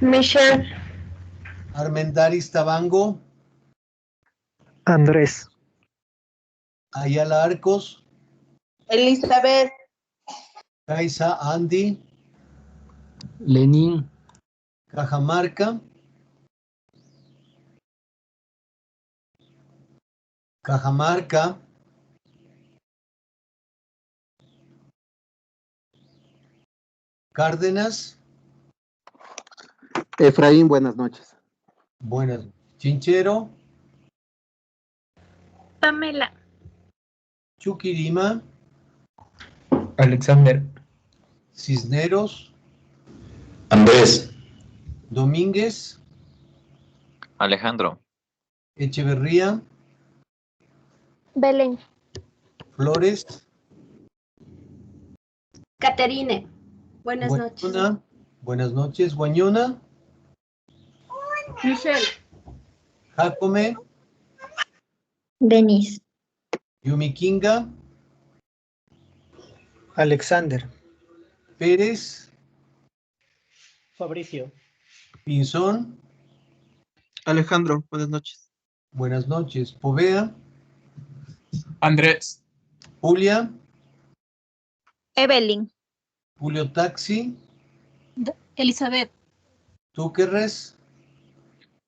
Michelle. Armendáriz Tabango. Andrés. Ayala Arcos. Elizabeth. Caiza Andy. Lenín. Cajamarca. Cajamarca. Cárdenas. Efraín, buenas noches. Buenas. Chinchero. Pamela. Chuquirima. Alexander. Cisneros. Andrés. Domínguez. Alejandro. Echeverría. Belén. Flores. Caterine. Buenas noches. Buenas noches. Guañona. Michelle. Jacome. Denis. Yumikinga. Alexander. Pérez. Fabricio. Pinzón. Alejandro, buenas noches. Buenas noches. Povea. Andrés. Julia. Evelyn. Julio Taxi. Elizabeth. Túquerres.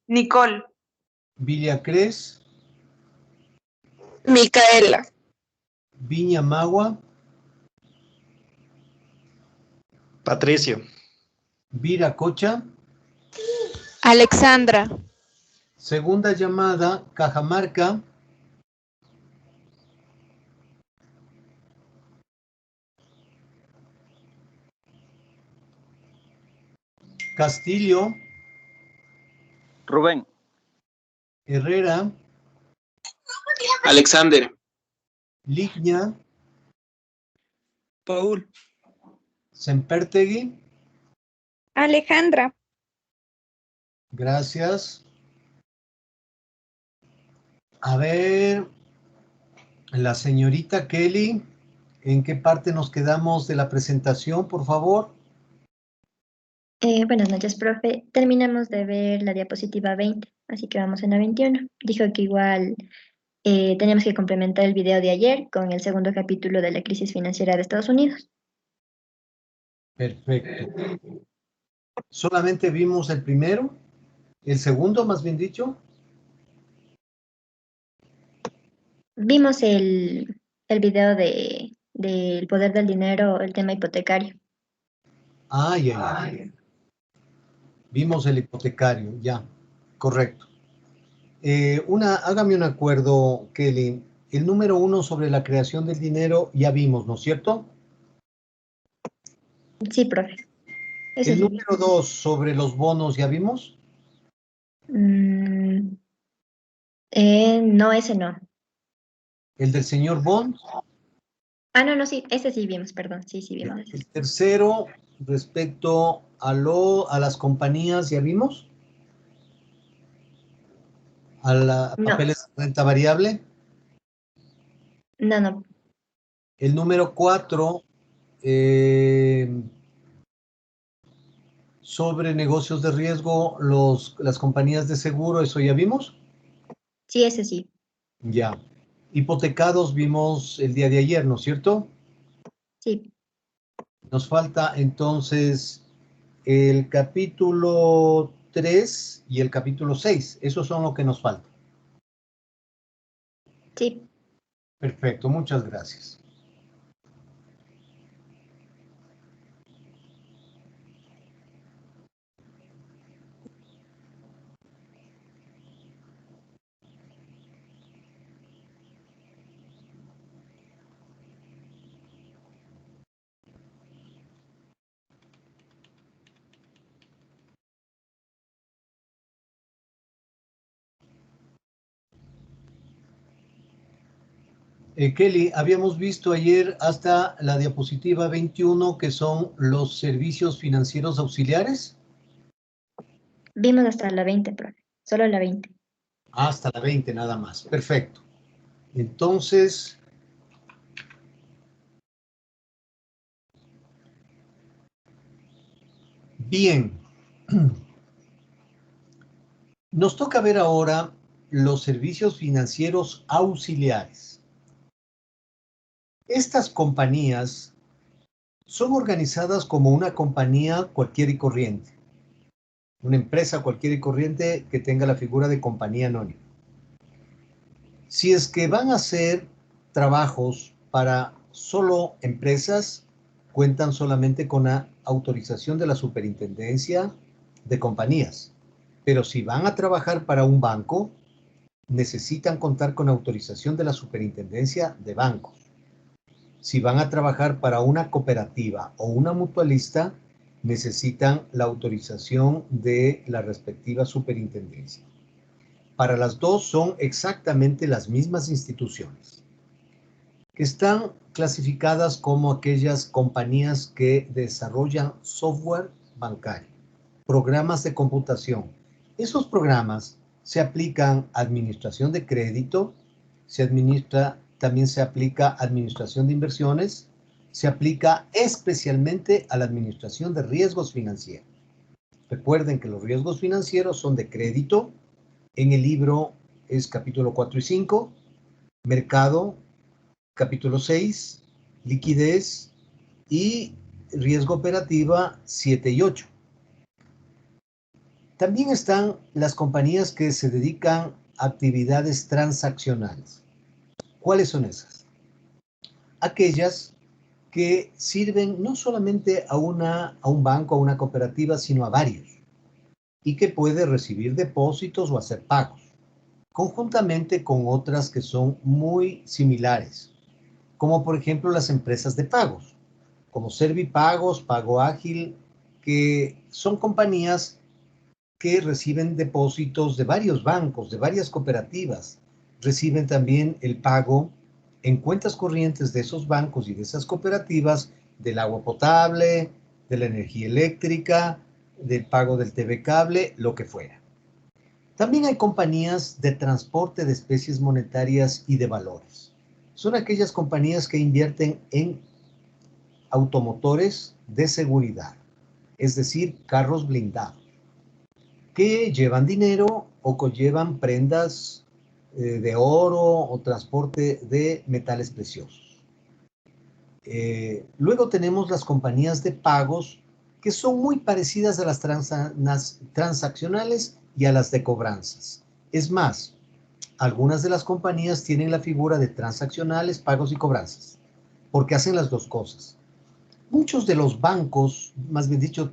Nicole. Vilia Cres. Micaela. Viña Magua. Patricio. Vira Cocha. Alexandra. Segunda llamada, Cajamarca. Castillo. Rubén. Herrera. Alexander. Ligña. Paul. Sempertegui. Alejandra. Gracias. A ver, la señorita Kelly, ¿en qué parte nos quedamos de la presentación, por favor? Buenas noches, profe. Terminamos de ver la diapositiva 20, así que vamos en la 21. Dijo que igual teníamos que complementar el video de ayer con el segundo capítulo de la crisis financiera de Estados Unidos. Perfecto. Solamente vimos el primero, el segundo, más bien dicho. Vimos el video del poder del dinero, el tema hipotecario. Ya. Vimos el hipotecario, ya. Correcto. Hágame un acuerdo, Kelly. El número 1 sobre la creación del dinero ya vimos, ¿no es cierto? Sí, profe. El número 2 sobre los bonos ya vimos. No, ese no. El del señor Bond. No, sí, ese sí vimos, perdón. Sí, vimos ese. El tercero, respecto a las compañías, ¿ya vimos? ¿A la papeles de renta variable? No. El número 4, sobre negocios de riesgo, las compañías de seguro, ¿eso ya vimos? Sí, ese sí. Ya. Hipotecados vimos el día de ayer, ¿no es cierto? Sí. Nos falta entonces el capítulo 3 y el capítulo 6. Esos son lo que nos falta. Sí. Perfecto, muchas gracias. Kelly, habíamos visto ayer hasta la diapositiva 21, que son los servicios financieros auxiliares. Vimos hasta la 20, profe. Solo la 20. Hasta la 20 nada más. Perfecto. Entonces, bien. Nos toca ver ahora los servicios financieros auxiliares. Estas compañías son organizadas como una compañía cualquiera y corriente. Una empresa cualquiera y corriente que tenga la figura de compañía anónima. Si es que van a hacer trabajos para solo empresas, cuentan solamente con la autorización de la Superintendencia de Compañías. Pero si van a trabajar para un banco, necesitan contar con autorización de la Superintendencia de Bancos. Si van a trabajar para una cooperativa o una mutualista, necesitan la autorización de la respectiva superintendencia. Para las dos son exactamente las mismas instituciones, que están clasificadas como aquellas compañías que desarrollan software bancario, programas de computación. Esos programas se aplican a administración de crédito, también se aplica a administración de inversiones, se aplica especialmente a la administración de riesgos financieros. Recuerden que los riesgos financieros son de crédito, en el libro es capítulo 4 y 5, mercado, capítulo 6, liquidez y riesgo operativa 7 y 8. También están las compañías que se dedican a actividades transaccionales. ¿Cuáles son esas? Aquellas que sirven no solamente a un banco, a una cooperativa, sino a varios, y que puede recibir depósitos o hacer pagos, conjuntamente con otras que son muy similares, como por ejemplo las empresas de pagos, como Servipagos, Pago Ágil, que son compañías que reciben depósitos de varios bancos, de varias cooperativas, reciben también el pago en cuentas corrientes de esos bancos y de esas cooperativas del agua potable, de la energía eléctrica, del pago del TV cable, lo que fuera. También hay compañías de transporte de especies monetarias y de valores. Son aquellas compañías que invierten en automotores de seguridad, es decir, carros blindados, que llevan dinero o que llevan prendas de oro o transporte de metales preciosos. Luego tenemos las compañías de pagos que son muy parecidas a las transaccionales y a las de cobranzas. Es más, algunas de las compañías tienen la figura de transaccionales, pagos y cobranzas, porque hacen las dos cosas. Muchos de los bancos, más bien dicho,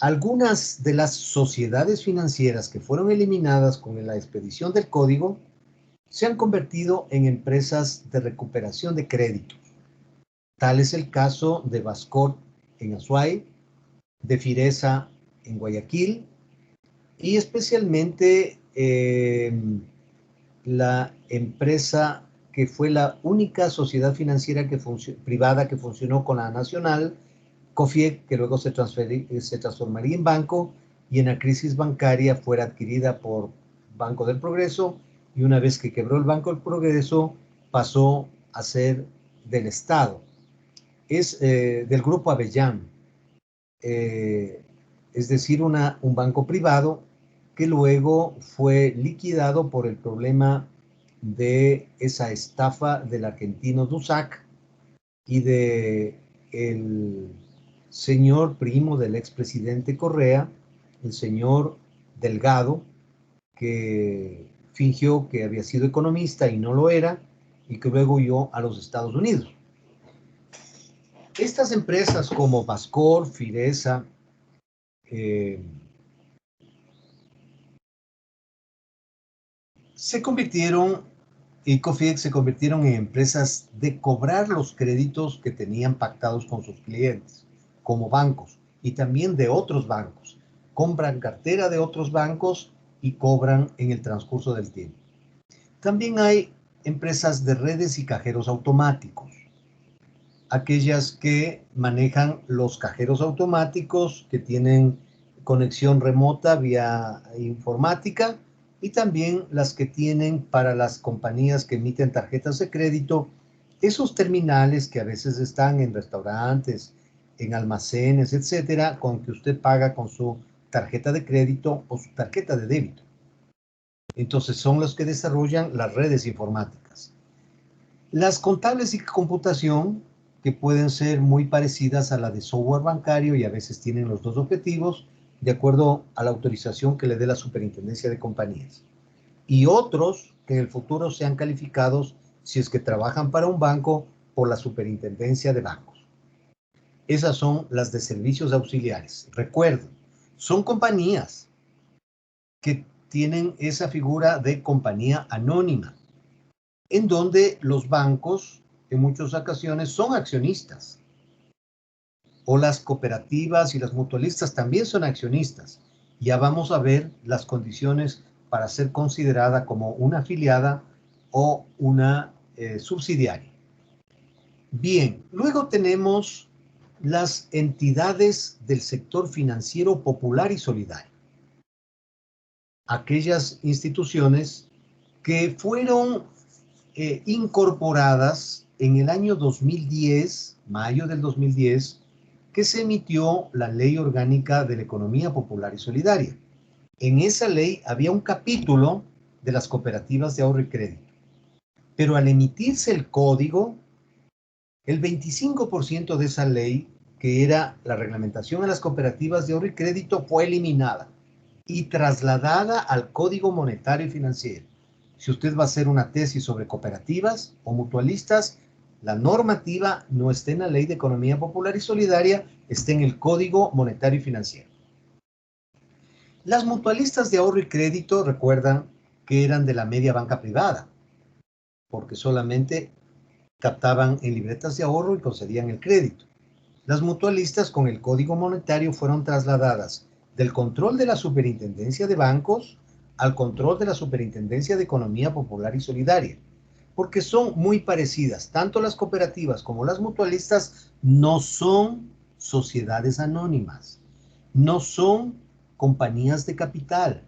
algunas de las sociedades financieras que fueron eliminadas con la expedición del código se han convertido en empresas de recuperación de créditos. Tal es el caso de Bascorp en Azuay, de Firesa en Guayaquil y especialmente la empresa que fue la única sociedad financiera privada que funcionó con la nacional, COFIEC, que luego se transformaría en banco y en la crisis bancaria fuera adquirida por Banco del Progreso, y una vez que quebró el Banco del Progreso pasó a ser del Estado. Es del Grupo Avellán, es decir, un banco privado que luego fue liquidado por el problema de esa estafa del argentino Dusac y de el señor primo del expresidente Correa, el señor Delgado, que fingió que había sido economista y no lo era, y que luego huyó a los Estados Unidos. Estas empresas como Bascorp, Firesa, y COFIEC se convirtieron en empresas de cobrar los créditos que tenían pactados con sus clientes, como bancos, y también de otros bancos. Compran cartera de otros bancos y cobran en el transcurso del tiempo. También hay empresas de redes y cajeros automáticos, aquellas que manejan los cajeros automáticos que tienen conexión remota vía informática, y también las que tienen para las compañías que emiten tarjetas de crédito, esos terminales que a veces están en restaurantes, en almacenes, etcétera, con que usted paga con su tarjeta de crédito o su tarjeta de débito. Entonces son los que desarrollan las redes informáticas. Las contables y computación, que pueden ser muy parecidas a la de software bancario y a veces tienen los dos objetivos, de acuerdo a la autorización que le dé la Superintendencia de Compañías. Y otros que en el futuro sean calificados si es que trabajan para un banco por la Superintendencia de Bancos. Esas son las de servicios auxiliares. Recuerden, son compañías que tienen esa figura de compañía anónima, en donde los bancos en muchas ocasiones son accionistas. O las cooperativas y las mutualistas también son accionistas. Ya vamos a ver las condiciones para ser considerada como una afiliada o una subsidiaria. Bien, luego tenemos las entidades del sector financiero popular y solidario. Aquellas instituciones que fueron incorporadas en el año 2010, mayo del 2010, que se emitió la Ley Orgánica de la Economía Popular y Solidaria. En esa ley había un capítulo de las cooperativas de ahorro y crédito. Pero al emitirse el código, el 25% de esa ley, que era la reglamentación a las cooperativas de ahorro y crédito, fue eliminada y trasladada al Código Monetario y Financiero. Si usted va a hacer una tesis sobre cooperativas o mutualistas, la normativa no está en la Ley de Economía Popular y Solidaria, está en el Código Monetario y Financiero. Las mutualistas de ahorro y crédito, recuerdan que eran de la media banca privada, porque solamente captaban en libretas de ahorro y concedían el crédito. Las mutualistas con el Código Monetario fueron trasladadas del control de la Superintendencia de Bancos al control de la Superintendencia de Economía Popular y Solidaria, porque son muy parecidas. Tanto las cooperativas como las mutualistas no son sociedades anónimas, no son compañías de capital,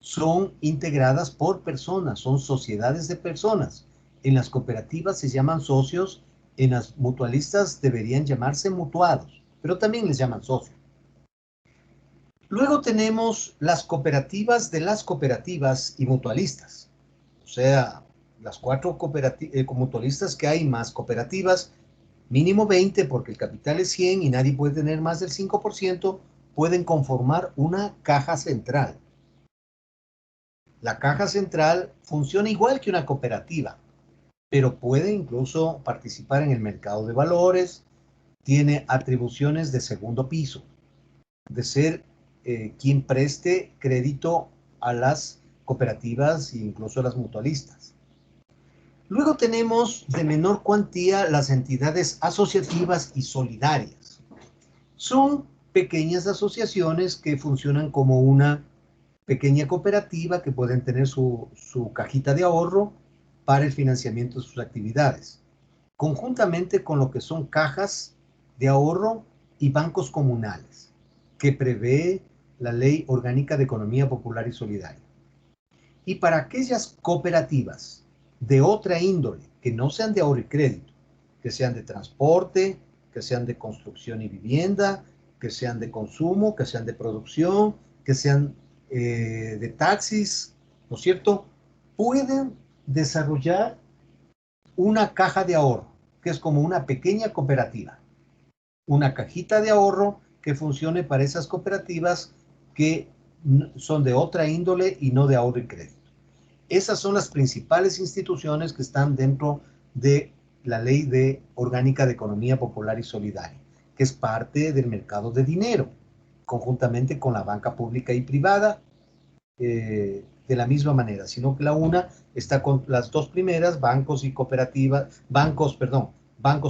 son integradas por personas, son sociedades de personas. En las cooperativas se llaman socios, en las mutualistas deberían llamarse mutuados, pero también les llaman socios. Luego tenemos las cooperativas de las cooperativas y mutualistas, o sea, las 4 mutualistas que hay más cooperativas, mínimo 20 porque el capital es 100 y nadie puede tener más del 5%, pueden conformar una caja central. La caja central funciona igual que una cooperativa, pero puede incluso participar en el mercado de valores, tiene atribuciones de segundo piso, de ser quien preste crédito a las cooperativas e incluso a las mutualistas. Luego tenemos de menor cuantía las entidades asociativas y solidarias. Son pequeñas asociaciones que funcionan como una pequeña cooperativa que pueden tener su cajita de ahorro para el financiamiento de sus actividades, conjuntamente con lo que son cajas de ahorro y bancos comunales, que prevé la Ley Orgánica de Economía Popular y Solidaria. Y para aquellas cooperativas de otra índole, que no sean de ahorro y crédito, que sean de transporte, que sean de construcción y vivienda, que sean de consumo, que sean de producción, que sean de taxis, ¿no es cierto?, pueden desarrollar una caja de ahorro, que es como una pequeña cooperativa, una cajita de ahorro que funcione para esas cooperativas que son de otra índole y no de ahorro y crédito. Esas son las principales instituciones que están dentro de la Ley Orgánica de Economía Popular y Solidaria, que es parte del mercado de dinero, conjuntamente con la banca pública y privada, de la misma manera, sino que la una está con las dos primeras, bancos y cooperativas, bancos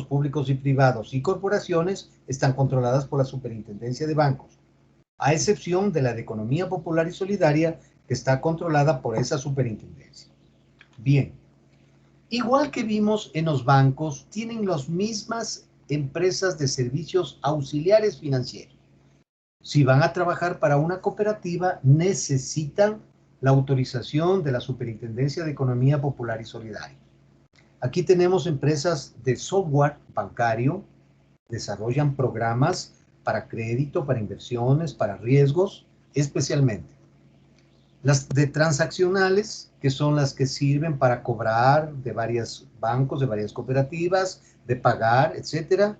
públicos y privados y corporaciones, están controladas por la Superintendencia de Bancos, a excepción de la de Economía Popular y Solidaria, que está controlada por esa superintendencia. Bien, igual que vimos en los bancos, tienen las mismas empresas de servicios auxiliares financieros. Si van a trabajar para una cooperativa, necesitan la autorización de la Superintendencia de Economía Popular y Solidaria. Aquí tenemos empresas de software bancario, desarrollan programas para crédito, para inversiones, para riesgos, especialmente. Las de transaccionales, que son las que sirven para cobrar de varios bancos, de varias cooperativas, de pagar, etcétera.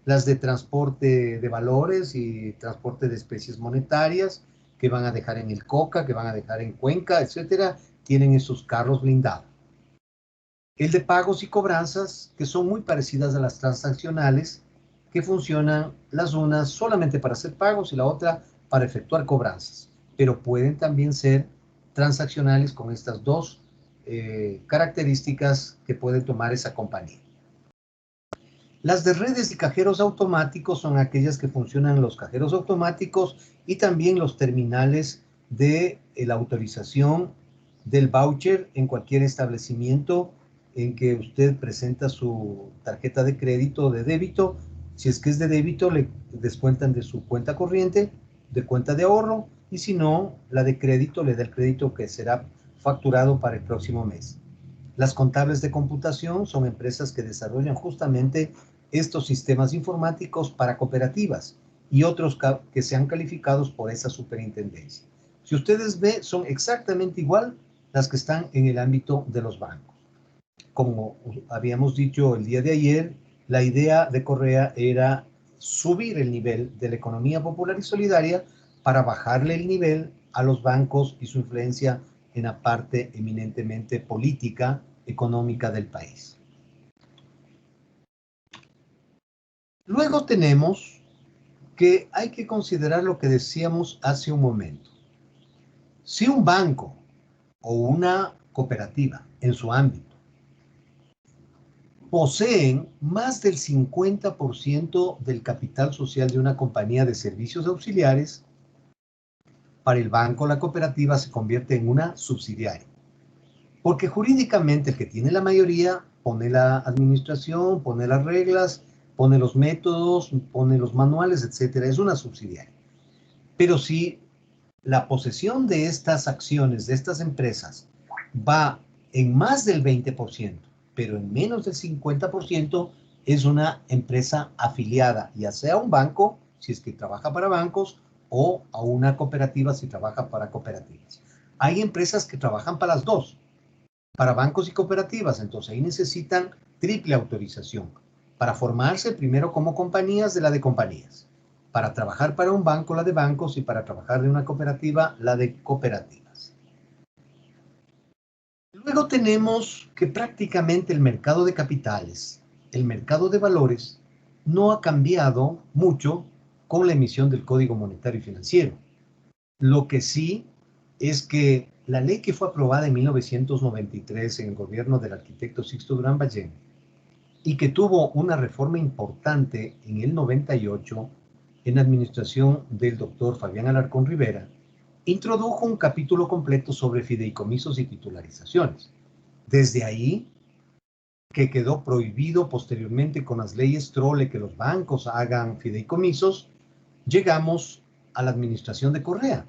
Las de transporte de valores y transporte de especies monetarias, que van a dejar en el Coca, que van a dejar en Cuenca, etcétera, tienen esos carros blindados. El de pagos y cobranzas, que son muy parecidas a las transaccionales, que funcionan las unas solamente para hacer pagos y la otra para efectuar cobranzas, pero pueden también ser transaccionales con estas dos características que puede tomar esa compañía. Las de redes y cajeros automáticos son aquellas que funcionan en los cajeros automáticos y también los terminales de la autorización del voucher en cualquier establecimiento en que usted presenta su tarjeta de crédito o de débito. Si es que es de débito, le descuentan de su cuenta corriente, de cuenta de ahorro, y si no, la de crédito le da el crédito que será facturado para el próximo mes. Las contables de computación son empresas que desarrollan justamente estos sistemas informáticos para cooperativas y otros que sean calificados por esa superintendencia. Si ustedes ven, son exactamente igual las que están en el ámbito de los bancos. Como habíamos dicho el día de ayer, la idea de Correa era subir el nivel de la economía popular y solidaria para bajarle el nivel a los bancos y su influencia en la parte eminentemente política, económica del país. Luego tenemos que hay que considerar lo que decíamos hace un momento. Si un banco o una cooperativa en su ámbito poseen más del 50% del capital social de una compañía de servicios auxiliares, para el banco la cooperativa se convierte en una subsidiaria. Porque jurídicamente el que tiene la mayoría pone la administración, pone las reglas, pone los métodos, pone los manuales, etcétera. Es una subsidiaria. Pero si la posesión de estas acciones, de estas empresas, va en más del 20%, pero en menos del 50%, es una empresa afiliada, ya sea a un banco, si es que trabaja para bancos, o a una cooperativa si trabaja para cooperativas. Hay empresas que trabajan para las dos, para bancos y cooperativas, entonces ahí necesitan triple autorización. Para formarse primero como compañías de la de compañías. Para trabajar para un banco, la de bancos, y para trabajar de una cooperativa, la de cooperativas. Luego tenemos que prácticamente el mercado de capitales, el mercado de valores, no ha cambiado mucho con la emisión del Código Monetario y Financiero. Lo que sí es que la ley que fue aprobada en 1993 en el gobierno del arquitecto Sixto Durán Ballén y que tuvo una reforma importante en el 98 en la administración del doctor Fabián Alarcón Rivera, introdujo un capítulo completo sobre fideicomisos y titularizaciones. Desde ahí, que quedó prohibido posteriormente con las leyes Trole que los bancos hagan fideicomisos, llegamos a la administración de Correa.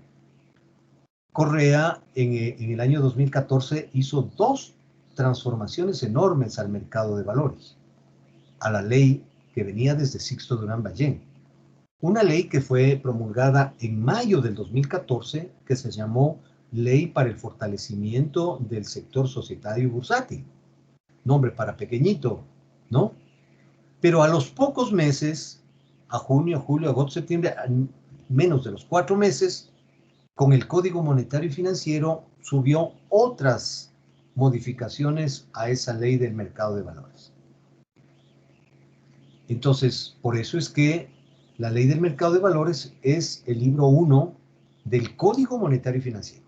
Correa en el año 2014 hizo dos transformaciones enormes al mercado de valores, a la ley que venía desde Sixto Durán Ballén. Una ley que fue promulgada en mayo del 2014, que se llamó Ley para el Fortalecimiento del Sector Societario y Bursátil. Nombre para pequeñito, ¿no? Pero a los pocos meses, a junio, julio, agosto, septiembre, menos de los 4 meses, con el Código Monetario y Financiero subió otras modificaciones a esa ley del mercado de valores. Entonces, por eso es que la ley del mercado de valores es el libro 1 del Código Monetario y Financiero.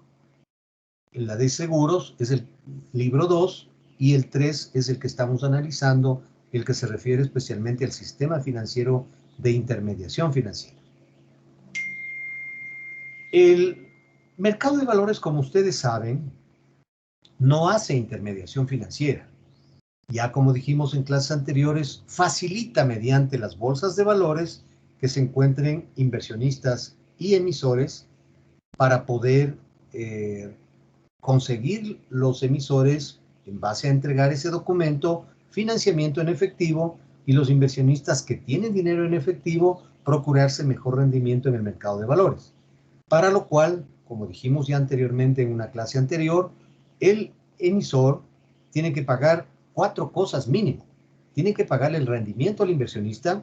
La de seguros es el libro 2 y el 3 es el que estamos analizando, el que se refiere especialmente al sistema financiero de intermediación financiera. El mercado de valores, como ustedes saben, no hace intermediación financiera. Ya como dijimos en clases anteriores, facilita mediante las bolsas de valores que se encuentren inversionistas y emisores para poder conseguir los emisores, en base a entregar ese documento, financiamiento en efectivo, y los inversionistas que tienen dinero en efectivo procurarse mejor rendimiento en el mercado de valores. Para lo cual, como dijimos ya anteriormente en una clase anterior, el emisor tiene que pagar 4 cosas mínimo. Tiene que pagar el rendimiento al inversionista,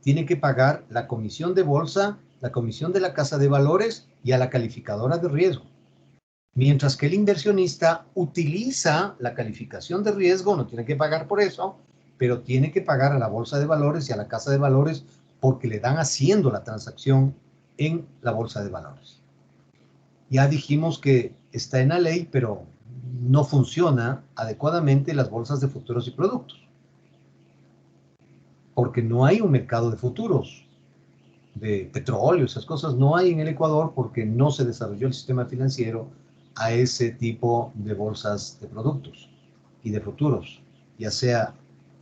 tiene que pagar la comisión de bolsa, la comisión de la casa de valores y a la calificadora de riesgo. Mientras que el inversionista utiliza la calificación de riesgo, no tiene que pagar por eso, pero tiene que pagar a la bolsa de valores y a la casa de valores porque le dan haciendo la transacción en la bolsa de valores. Ya dijimos que está en la ley, pero no funciona adecuadamente las bolsas de futuros y productos. Porque no hay un mercado de futuros, de petróleo, esas cosas no hay en el Ecuador porque no se desarrolló el sistema financiero a ese tipo de bolsas de productos y de futuros, ya sea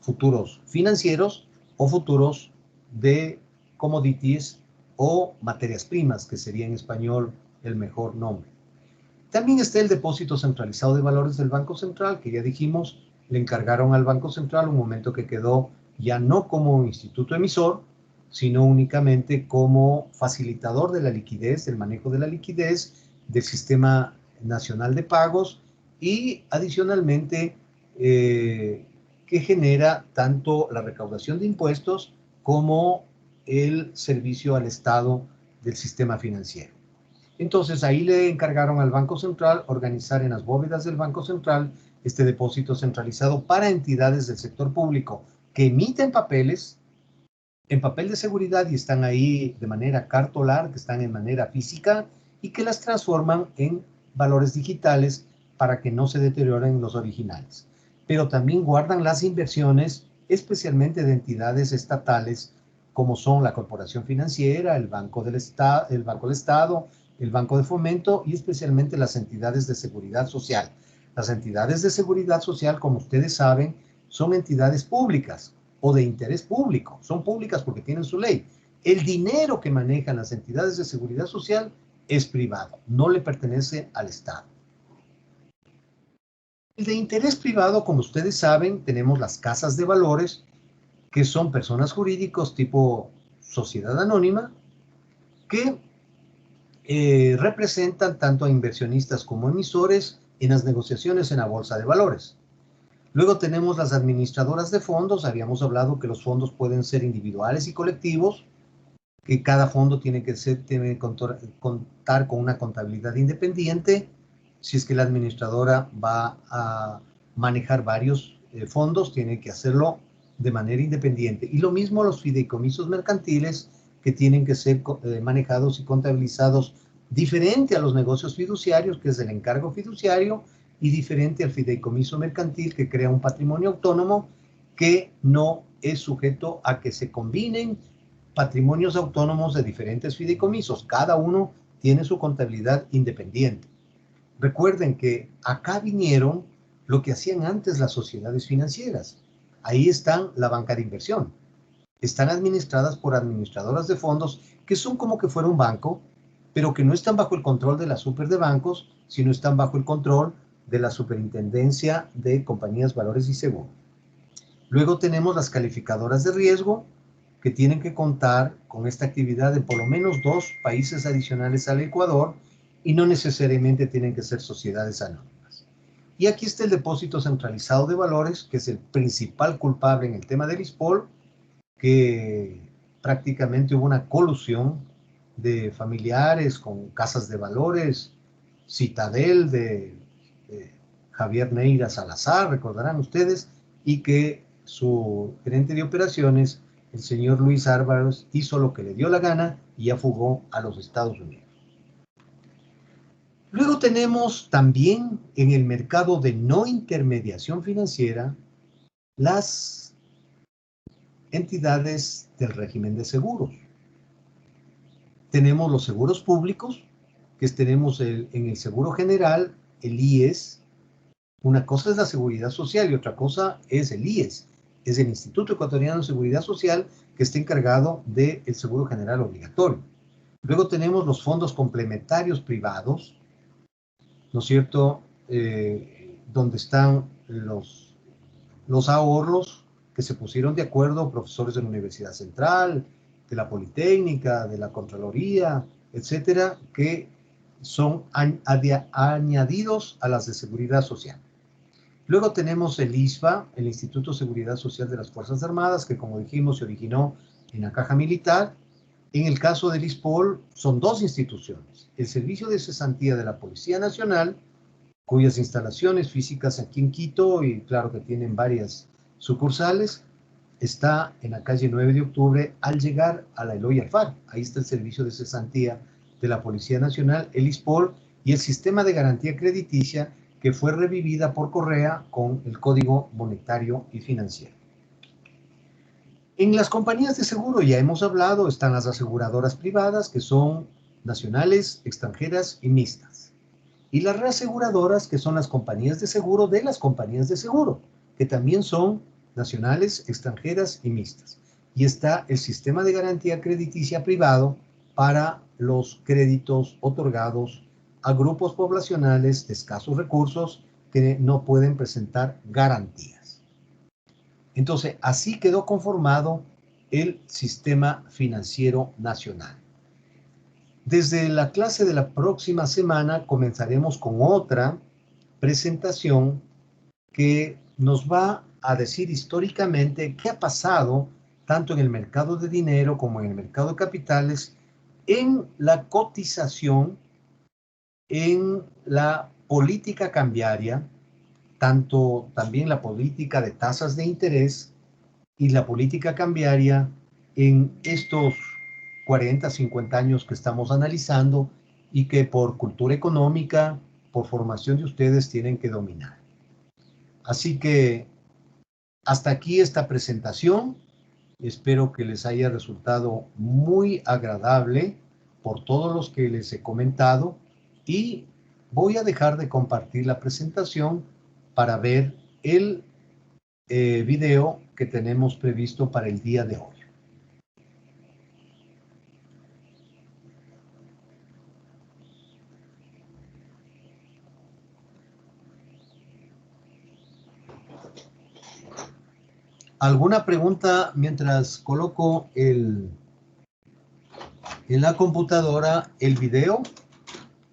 futuros financieros o futuros de commodities o materias primas, que sería en español el mejor nombre. También está el depósito centralizado de valores del Banco Central, que ya dijimos, le encargaron al Banco Central un momento que quedó ya no como instituto emisor, sino únicamente como facilitador de la liquidez, del manejo de la liquidez, del sistema nacional de pagos y adicionalmente que genera tanto la recaudación de impuestos como el servicio al Estado del sistema financiero. Entonces ahí le encargaron al Banco Central organizar en las bóvedas del Banco Central este depósito centralizado para entidades del sector público que emiten papeles en papel de seguridad y están ahí de manera cartolar, que están en manera física y que las transforman en valores digitales para que no se deterioren los originales. Pero también guardan las inversiones, especialmente de entidades estatales, como son la Corporación Financiera, el Banco del Estado, el Banco de Fomento y especialmente las entidades de seguridad social. Las entidades de seguridad social, como ustedes saben, son entidades públicas o de interés público. Son públicas porque tienen su ley. El dinero que manejan las entidades de seguridad social es privado, no le pertenece al Estado. El de interés privado, como ustedes saben, tenemos las casas de valores, que son personas jurídicas tipo sociedad anónima, que representan tanto a inversionistas como emisores en las negociaciones en la bolsa de valores. Luego tenemos las administradoras de fondos. Habíamos hablado que los fondos pueden ser individuales y colectivos, que cada fondo tiene que contar con una contabilidad independiente. Si es que la administradora va a manejar varios fondos, tiene que hacerlo de manera independiente. Y lo mismo los fideicomisos mercantiles, que tienen que ser manejados y contabilizados diferente a los negocios fiduciarios, que es el encargo fiduciario, y diferente al fideicomiso mercantil, que crea un patrimonio autónomo que no es sujeto a que se combinen patrimonios autónomos de diferentes fideicomisos. Cada uno tiene su contabilidad independiente. Recuerden que acá vinieron lo que hacían antes las sociedades financieras. Ahí están la banca de inversión. Están administradas por administradoras de fondos que son como que fuera un banco, pero que no están bajo el control de la super de bancos, sino están bajo el control de la Superintendencia de Compañías, Valores y Seguros. Luego tenemos las calificadoras de riesgo, que tienen que contar con esta actividad en por lo menos 2 países adicionales al Ecuador y no necesariamente tienen que ser sociedades anónimas. Y aquí está el depósito centralizado de valores, que es el principal culpable en el tema del ISPOL, que prácticamente hubo una colusión de familiares con casas de valores, Citadel de Javier Neira Salazar, recordarán ustedes, y que su gerente de operaciones, el señor Luis Álvarez, hizo lo que le dio la gana y ya fugó a los Estados Unidos. Luego tenemos también en el mercado de no intermediación financiera las entidades del régimen de seguros. Tenemos los seguros públicos, que tenemos en el Seguro General, el IES. Una cosa es la seguridad social y otra cosa es el IES. Es el Instituto Ecuatoriano de Seguridad Social, que está encargado del seguro general obligatorio. Luego tenemos los fondos complementarios privados, ¿no es cierto? Donde están los ahorros que se pusieron de acuerdo profesores de la Universidad Central, de la Politécnica, de la Contraloría, etcétera, que son añadidos a las de Seguridad Social. Luego tenemos el ISFA, el Instituto de Seguridad Social de las Fuerzas Armadas, que como dijimos se originó en la Caja Militar. En el caso del ISPOL son dos instituciones, el Servicio de Cesantía de la Policía Nacional, cuyas instalaciones físicas aquí en Quito, y claro que tienen varias sucursales, está en la calle 9 de octubre al llegar a la Eloy Alfaro. Ahí está el Servicio de Cesantía de la Policía Nacional, el ISPOL y el Sistema de Garantía Crediticia, que fue revivida por Correa con el Código Monetario y Financiero. En las compañías de seguro ya hemos hablado, están las aseguradoras privadas, que son nacionales, extranjeras y mixtas. Y las reaseguradoras, que son las compañías de seguro de las compañías de seguro, que también son nacionales, extranjeras y mixtas. Y está el sistema de garantía crediticia privado para los créditos otorgados a grupos poblacionales de escasos recursos que no pueden presentar garantías. Entonces, así quedó conformado el sistema financiero nacional. Desde la clase de la próxima semana comenzaremos con otra presentación que nos va a decir históricamente qué ha pasado tanto en el mercado de dinero como en el mercado de capitales, en la cotización, en la política cambiaria, tanto también la política de tasas de interés y la política cambiaria en estos 40, 50 años que estamos analizando y que por cultura económica, por formación de ustedes tienen que dominar. Así que hasta aquí esta presentación. Espero que les haya resultado muy agradable por todos los que les he comentado y voy a dejar de compartir la presentación para ver el video que tenemos previsto para el día de hoy. ¿Alguna pregunta mientras coloco en la computadora el video?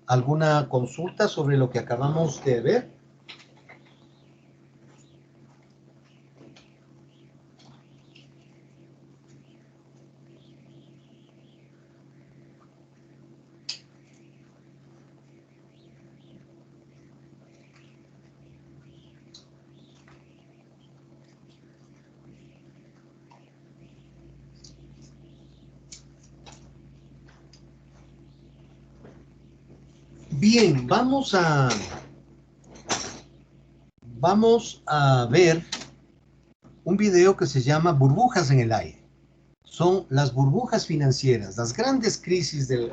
¿Alguna consulta sobre lo que acabamos de ver? Bien, vamos a ver un video que se llama Burbujas en el aire. Son las burbujas financieras, las grandes crisis del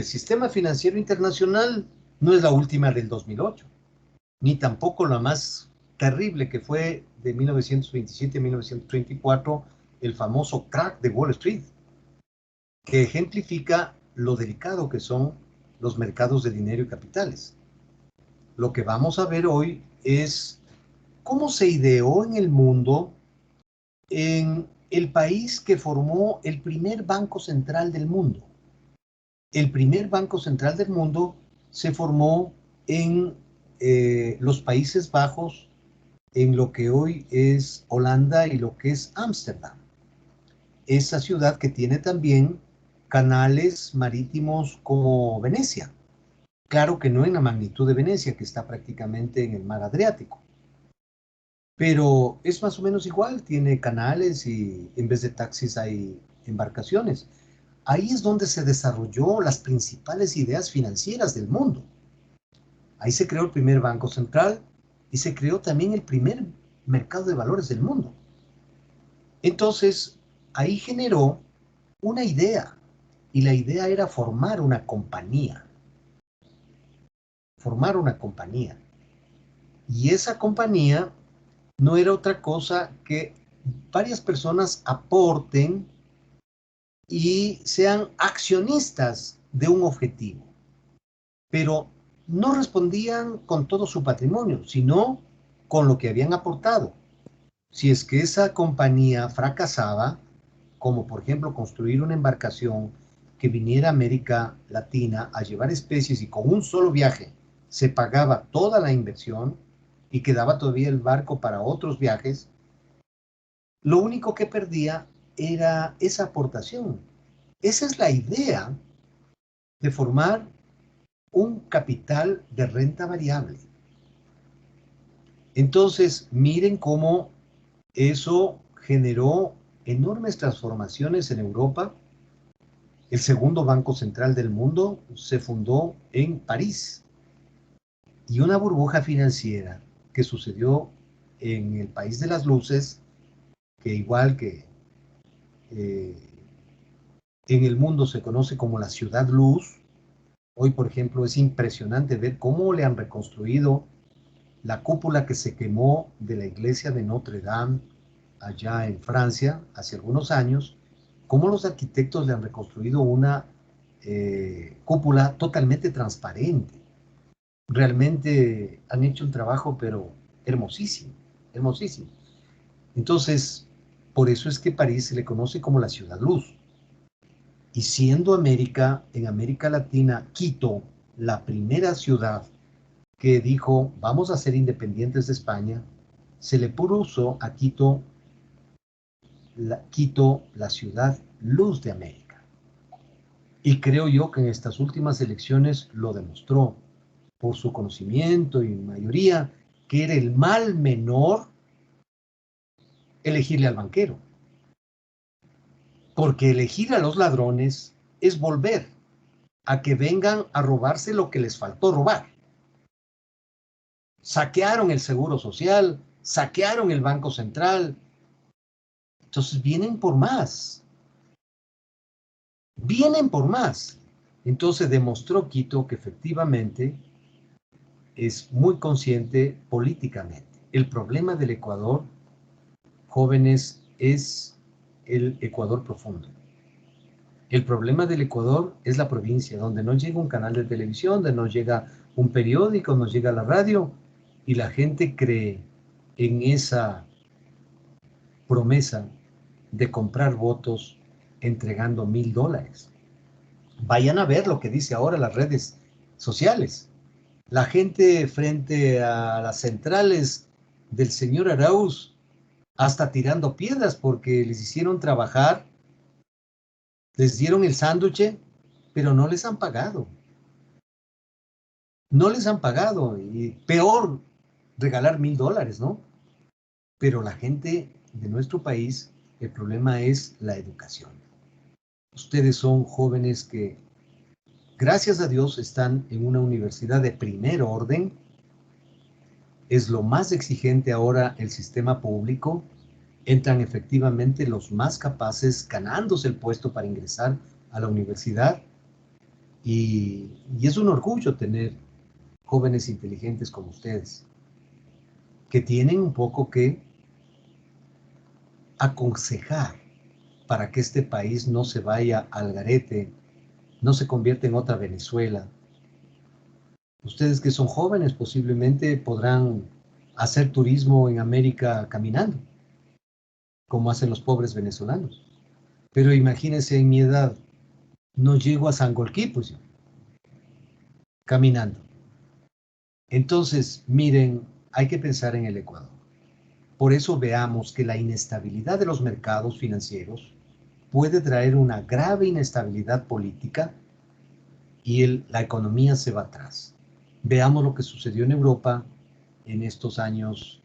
sistema financiero internacional. No es la última del 2008, ni tampoco la más terrible que fue de 1927 a 1934, el famoso crack de Wall Street, que ejemplifica lo delicado que son los mercados de dinero y capitales. Lo que vamos a ver hoy es cómo se ideó en el mundo, en el país que formó el primer banco central del mundo. El primer banco central del mundo se formó en los Países Bajos, en lo que hoy es Holanda y lo que es Ámsterdam. Esa ciudad que tiene también canales marítimos como Venecia. Claro que no en la magnitud de Venecia, que está prácticamente en el mar Adriático. Pero es más o menos igual, tiene canales y en vez de taxis hay embarcaciones. Ahí es donde se desarrolló las principales ideas financieras del mundo. Ahí se creó el primer banco central y se creó también el primer mercado de valores del mundo. Entonces, ahí generó una idea. Y la idea era formar una compañía. Formar una compañía. Y esa compañía no era otra cosa que varias personas aporten y sean accionistas de un objetivo. Pero no respondían con todo su patrimonio, sino con lo que habían aportado. Si es que esa compañía fracasaba, como por ejemplo construir una embarcación que viniera a América Latina a llevar especies y con un solo viaje se pagaba toda la inversión y quedaba todavía el barco para otros viajes, lo único que perdía era esa aportación. Esa es la idea de formar un capital de renta variable. Entonces, miren cómo eso generó enormes transformaciones en Europa. El segundo banco central del mundo se fundó en París. Y una burbuja financiera que sucedió en el país de las luces, que igual que eh, en el mundo se conoce como la ciudad luz. Hoy, por ejemplo, es impresionante ver cómo le han reconstruido la cúpula que se quemó de la iglesia de Notre Dame allá en Francia hace algunos años, cómo los arquitectos le han reconstruido una cúpula totalmente transparente. Realmente han hecho un trabajo, pero hermosísimo, hermosísimo. Entonces, por eso es que París se le conoce como la ciudad luz. Y siendo América, en América Latina, Quito, la primera ciudad que dijo, vamos a ser independientes de España, se le puso a Quito, la ciudad luz de América. Y creo yo que en estas últimas elecciones lo demostró por su conocimiento y mayoría, que era el mal menor elegirle al banquero. Porque elegir a los ladrones es volver a que vengan a robarse lo que les faltó robar. Saquearon el Seguro Social, saquearon el Banco Central. Entonces vienen por más. Vienen por más. Entonces demostró Quito que efectivamente es muy consciente políticamente. El problema del Ecuador, jóvenes, es el Ecuador profundo. El problema del Ecuador es la provincia, donde no llega un canal de televisión, donde no llega un periódico, no llega la radio, y la gente cree en esa promesa de comprar votos entregando $1,000. Vayan a ver lo que dice ahora las redes sociales. La gente frente a las centrales del señor Arauz hasta tirando piedras porque les hicieron trabajar, les dieron el sándwich, pero no les han pagado. No les han pagado y peor regalar $1,000, ¿no? Pero la gente de nuestro país, el problema es la educación. Ustedes son jóvenes que, gracias a Dios, están en una universidad de primer orden. Es lo más exigente ahora el sistema público. Entran efectivamente los más capaces ganándose el puesto para ingresar a la universidad. Y es un orgullo tener jóvenes inteligentes como ustedes, que tienen un poco que aconsejar para que este país no se vaya al garete, no se convierta en otra Venezuela. Ustedes que son jóvenes posiblemente podrán hacer turismo en América caminando, como hacen los pobres venezolanos. Pero imagínense, en mi edad, no llego a Sangolquí, pues, caminando. Entonces, miren, hay que pensar en el Ecuador. Por eso veamos que la inestabilidad de los mercados financieros puede traer una grave inestabilidad política y la economía se va atrás. Veamos lo que sucedió en Europa en estos años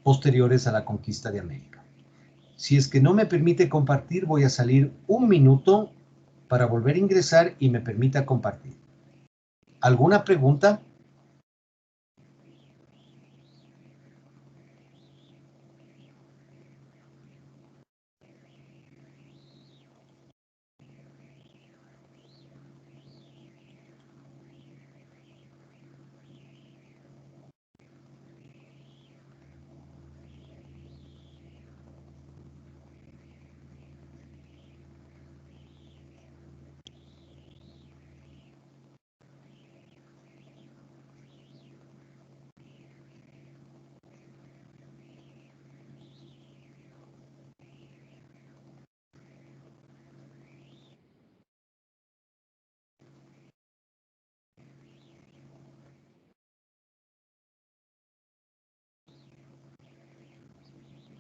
posteriores a la conquista de América. Si es que no me permite compartir, voy a salir un minuto para volver a ingresar y me permita compartir. ¿Alguna pregunta?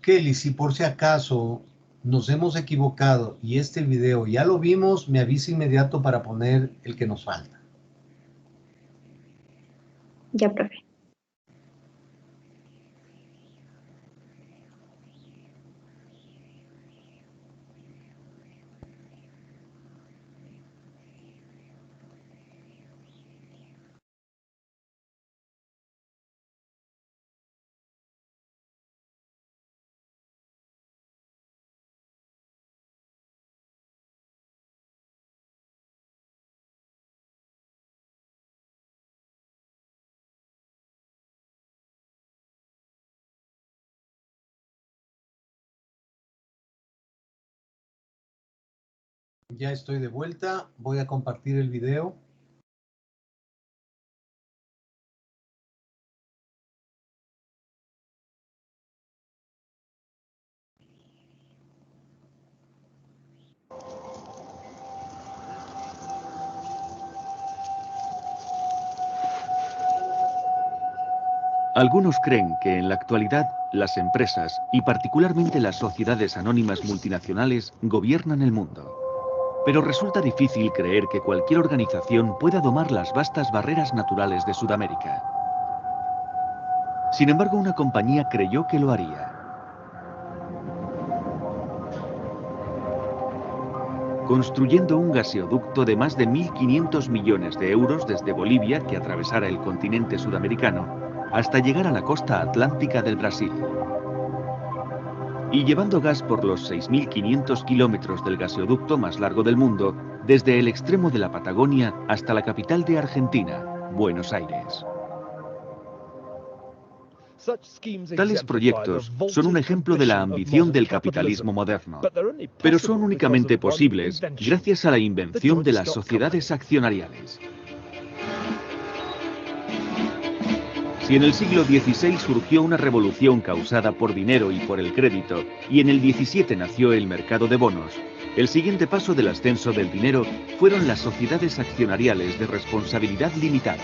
Kelly, si por si acaso nos hemos equivocado y este video ya lo vimos, me avisa inmediato para poner el que nos falta. Ya, profe. Ya estoy de vuelta, voy a compartir el video. Algunos creen que en la actualidad las empresas, y particularmente las sociedades anónimas multinacionales, gobiernan el mundo. Pero resulta difícil creer que cualquier organización pueda domar las vastas barreras naturales de Sudamérica. Sin embargo, una compañía creyó que lo haría. Construyendo un gaseoducto de más de 1.500 millones de euros desde Bolivia, que atravesara el continente sudamericano, hasta llegar a la costa atlántica del Brasil. Y llevando gas por los 6.500 kilómetros del gaseoducto más largo del mundo, desde el extremo de la Patagonia hasta la capital de Argentina, Buenos Aires. Tales proyectos son un ejemplo de la ambición del capitalismo moderno, pero son únicamente posibles gracias a la invención de las sociedades accionariales. Si en el siglo XVI surgió una revolución causada por dinero y por el crédito, y en el XVII nació el mercado de bonos, el siguiente paso del ascenso del dinero fueron las sociedades accionariales de responsabilidad limitada.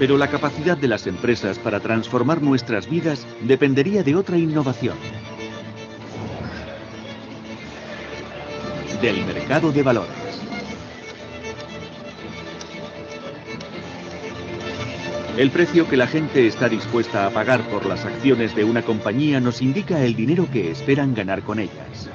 Pero la capacidad de las empresas para transformar nuestras vidas dependería de otra innovación: del mercado de valores. El precio que la gente está dispuesta a pagar por las acciones de una compañía nos indica el dinero que esperan ganar con ellas.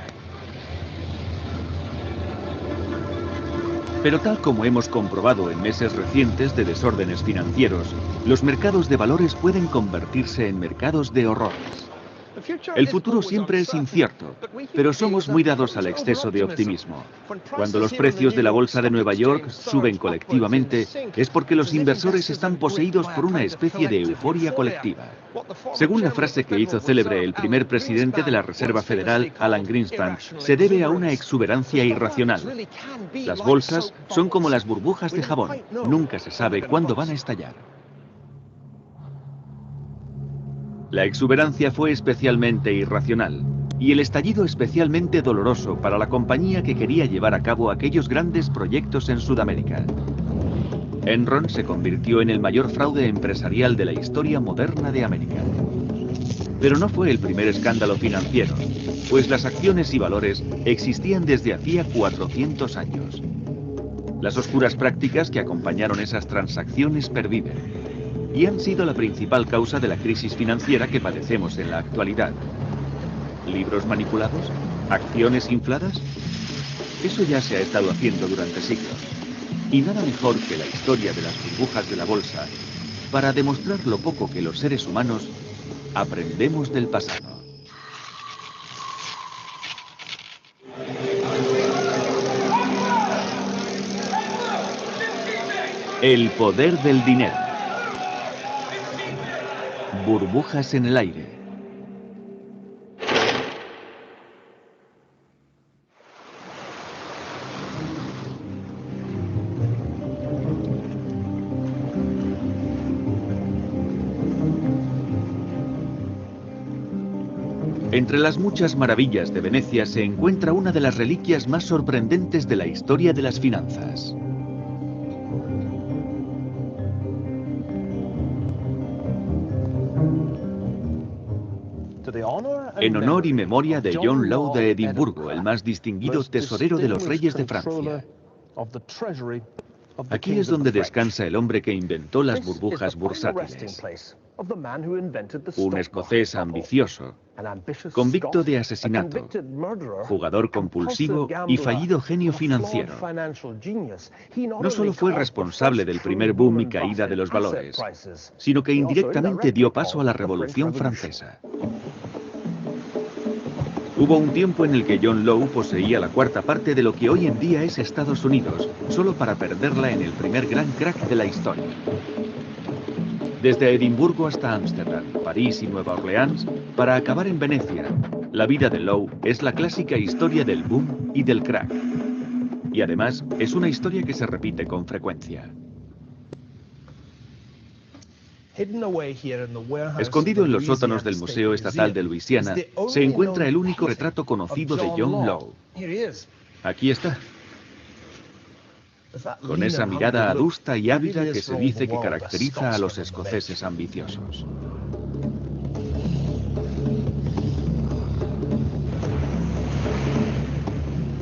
Pero tal como hemos comprobado en meses recientes de desórdenes financieros, los mercados de valores pueden convertirse en mercados de horrores. El futuro siempre es incierto, pero somos muy dados al exceso de optimismo. Cuando los precios de la bolsa de Nueva York suben colectivamente, es porque los inversores están poseídos por una especie de euforia colectiva. Según la frase que hizo célebre el primer presidente de la Reserva Federal, Alan Greenspan, se debe a una exuberancia irracional. Las bolsas son como las burbujas de jabón, nunca se sabe cuándo van a estallar. La exuberancia fue especialmente irracional y el estallido especialmente doloroso para la compañía que quería llevar a cabo aquellos grandes proyectos en Sudamérica. Enron se convirtió en el mayor fraude empresarial de la historia moderna de América. Pero no fue el primer escándalo financiero, pues las acciones y valores existían desde hacía 400 años. Las oscuras prácticas que acompañaron esas transacciones perviven y han sido la principal causa de la crisis financiera que padecemos en la actualidad. ¿Libros manipulados? ¿Acciones infladas? Eso ya se ha estado haciendo durante siglos. Y nada mejor que la historia de las burbujas de la bolsa para demostrar lo poco que los seres humanos aprendemos del pasado. El poder del dinero. Burbujas en el aire. Entre las muchas maravillas de Venecia se encuentra una de las reliquias más sorprendentes de la historia de las finanzas. en honor y memoria de John Law de Edimburgo, el más distinguido tesorero de los reyes de Francia. Aquí es donde descansa el hombre que inventó las burbujas bursátiles. Un escocés ambicioso, convicto de asesinato, jugador compulsivo y fallido genio financiero. No solo fue responsable del primer boom y caída de los valores, sino que indirectamente dio paso a la Revolución Francesa. Hubo un tiempo en el que John Law poseía la cuarta parte de lo que hoy en día es Estados Unidos, solo para perderla en el primer gran crack de la historia. Desde Edimburgo hasta Ámsterdam, París y Nueva Orleans, para acabar en Venecia, la vida de Law es la clásica historia del boom y del crack. Y además, es una historia que se repite con frecuencia. Escondido en los sótanos del Museo Estatal de Luisiana, se encuentra el único retrato conocido de John Law. Aquí está. Con esa mirada adusta y ávida que se dice que caracteriza a los escoceses ambiciosos.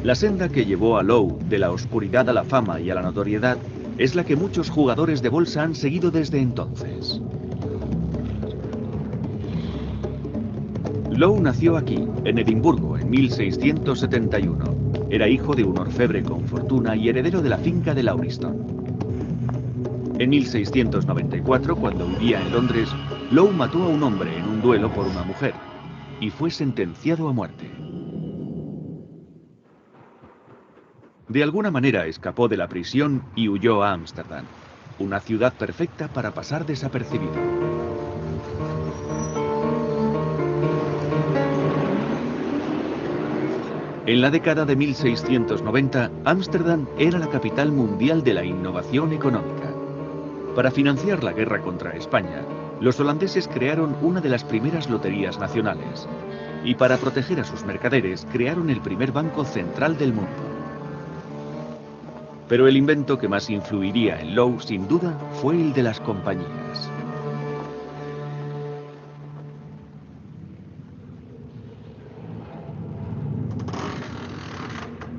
La senda que llevó a Law de la oscuridad a la fama y a la notoriedad es la que muchos jugadores de bolsa han seguido desde entonces. Law nació aquí, en Edimburgo, en 1671. Era hijo de un orfebre con fortuna y heredero de la finca de Lauriston. En 1694, cuando vivía en Londres, Law mató a un hombre en un duelo por una mujer y fue sentenciado a muerte. De alguna manera escapó de la prisión y huyó a Ámsterdam, una ciudad perfecta para pasar desapercibido. En la década de 1690, Ámsterdam era la capital mundial de la innovación económica. Para financiar la guerra contra España, los holandeses crearon una de las primeras loterías nacionales. Y para proteger a sus mercaderes, crearon el primer banco central del mundo. Pero el invento que más influiría en Law, sin duda, fue el de las compañías.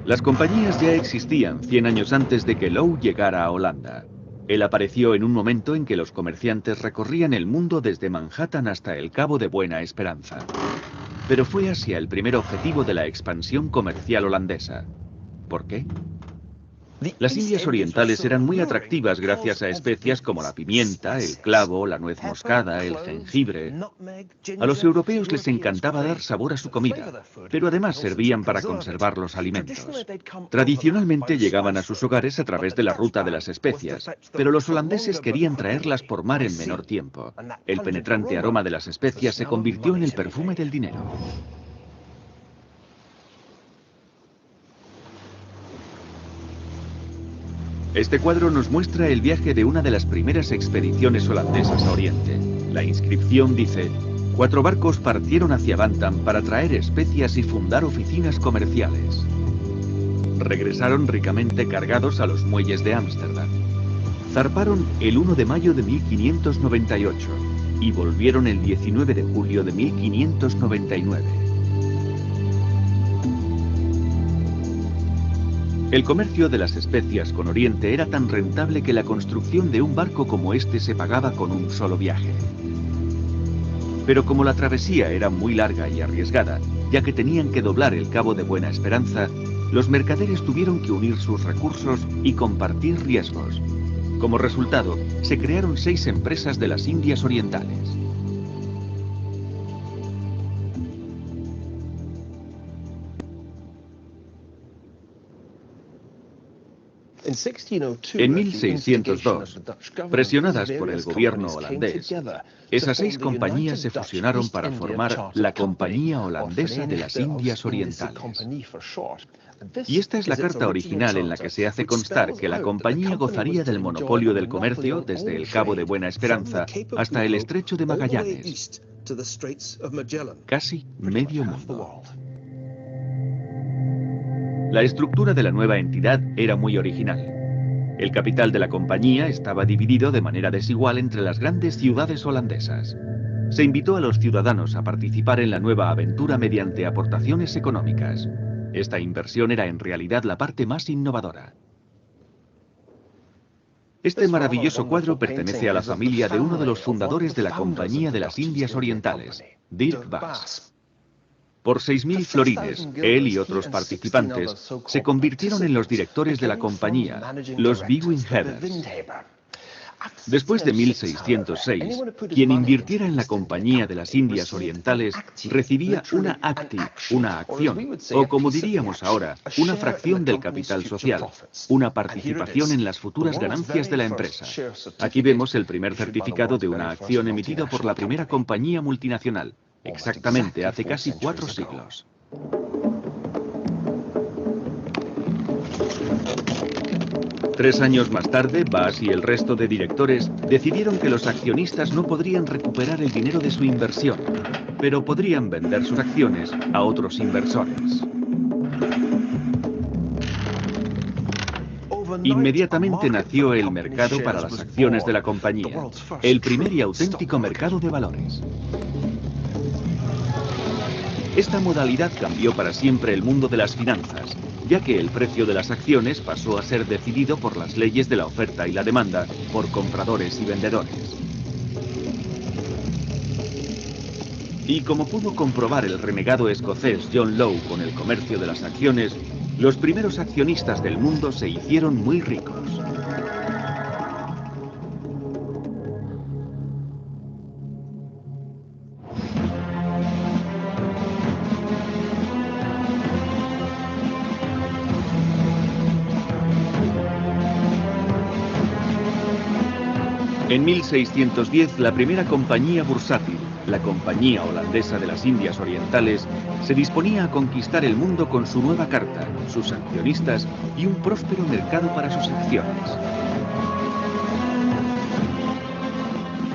Las compañías ya existían 100 años antes de que Law llegara a Holanda. Él apareció en un momento en que los comerciantes recorrían el mundo desde Manhattan hasta el Cabo de Buena Esperanza. Pero fue Asia el primer objetivo de la expansión comercial holandesa. ¿Por qué? Las Indias Orientales eran muy atractivas gracias a especias como la pimienta, el clavo, la nuez moscada, el jengibre. A los europeos les encantaba dar sabor a su comida, pero además servían para conservar los alimentos. Tradicionalmente llegaban a sus hogares a través de la ruta de las especias, pero los holandeses querían traerlas por mar en menor tiempo. El penetrante aroma de las especias se convirtió en el perfume del dinero. Este cuadro nos muestra el viaje de una de las primeras expediciones holandesas a Oriente. La inscripción dice: 4 barcos partieron hacia Bantam para traer especias y fundar oficinas comerciales. Regresaron ricamente cargados a los muelles de Ámsterdam. Zarparon el 1 de mayo de 1598 y volvieron el 19 de julio de 1599. El comercio de las especias con Oriente era tan rentable que la construcción de un barco como este se pagaba con un solo viaje. Pero como la travesía era muy larga y arriesgada, ya que tenían que doblar el Cabo de Buena Esperanza, los mercaderes tuvieron que unir sus recursos y compartir riesgos. Como resultado, se crearon 6 empresas de las Indias Orientales. En 1602, presionadas por el gobierno holandés, esas 6 compañías se fusionaron para formar la Compañía Holandesa de las Indias Orientales. Y esta es la carta original en la que se hace constar que la compañía gozaría del monopolio del comercio desde el Cabo de Buena Esperanza hasta el Estrecho de Magallanes, casi medio mundo. La estructura de la nueva entidad era muy original. El capital de la compañía estaba dividido de manera desigual entre las grandes ciudades holandesas. se invitó a los ciudadanos a participar en la nueva aventura mediante aportaciones económicas. Esta inversión era en realidad la parte más innovadora. Este maravilloso cuadro pertenece a la familia de uno de los fundadores de la Compañía de las Indias Orientales, Dirk Bass. Por 6.000 florines, él y otros participantes se convirtieron en los directores de la compañía, los Biewenhebers. Después de 1606, quien invirtiera en la Compañía de las Indias Orientales recibía una acti, una acción, o como diríamos ahora, una fracción del capital social, una participación en las futuras ganancias de la empresa. Aquí vemos el primer certificado de una acción emitido por la primera compañía multinacional, exactamente hace casi 4 siglos. Tres años más tarde, Bass y el resto de directores decidieron que los accionistas no podrían recuperar el dinero de su inversión, pero podrían vender sus acciones a otros inversores. Inmediatamente nació el mercado para las acciones de la compañía, el primer y auténtico mercado de valores. Esta modalidad cambió para siempre el mundo de las finanzas, ya que el precio de las acciones pasó a ser decidido por las leyes de la oferta y la demanda, por compradores y vendedores. Y como pudo comprobar el renegado escocés John Law con el comercio de las acciones, los primeros accionistas del mundo se hicieron muy ricos. En 1610, la primera compañía bursátil, la Compañía Holandesa de las Indias Orientales, se disponía a conquistar el mundo con su nueva carta, sus accionistas y un próspero mercado para sus acciones.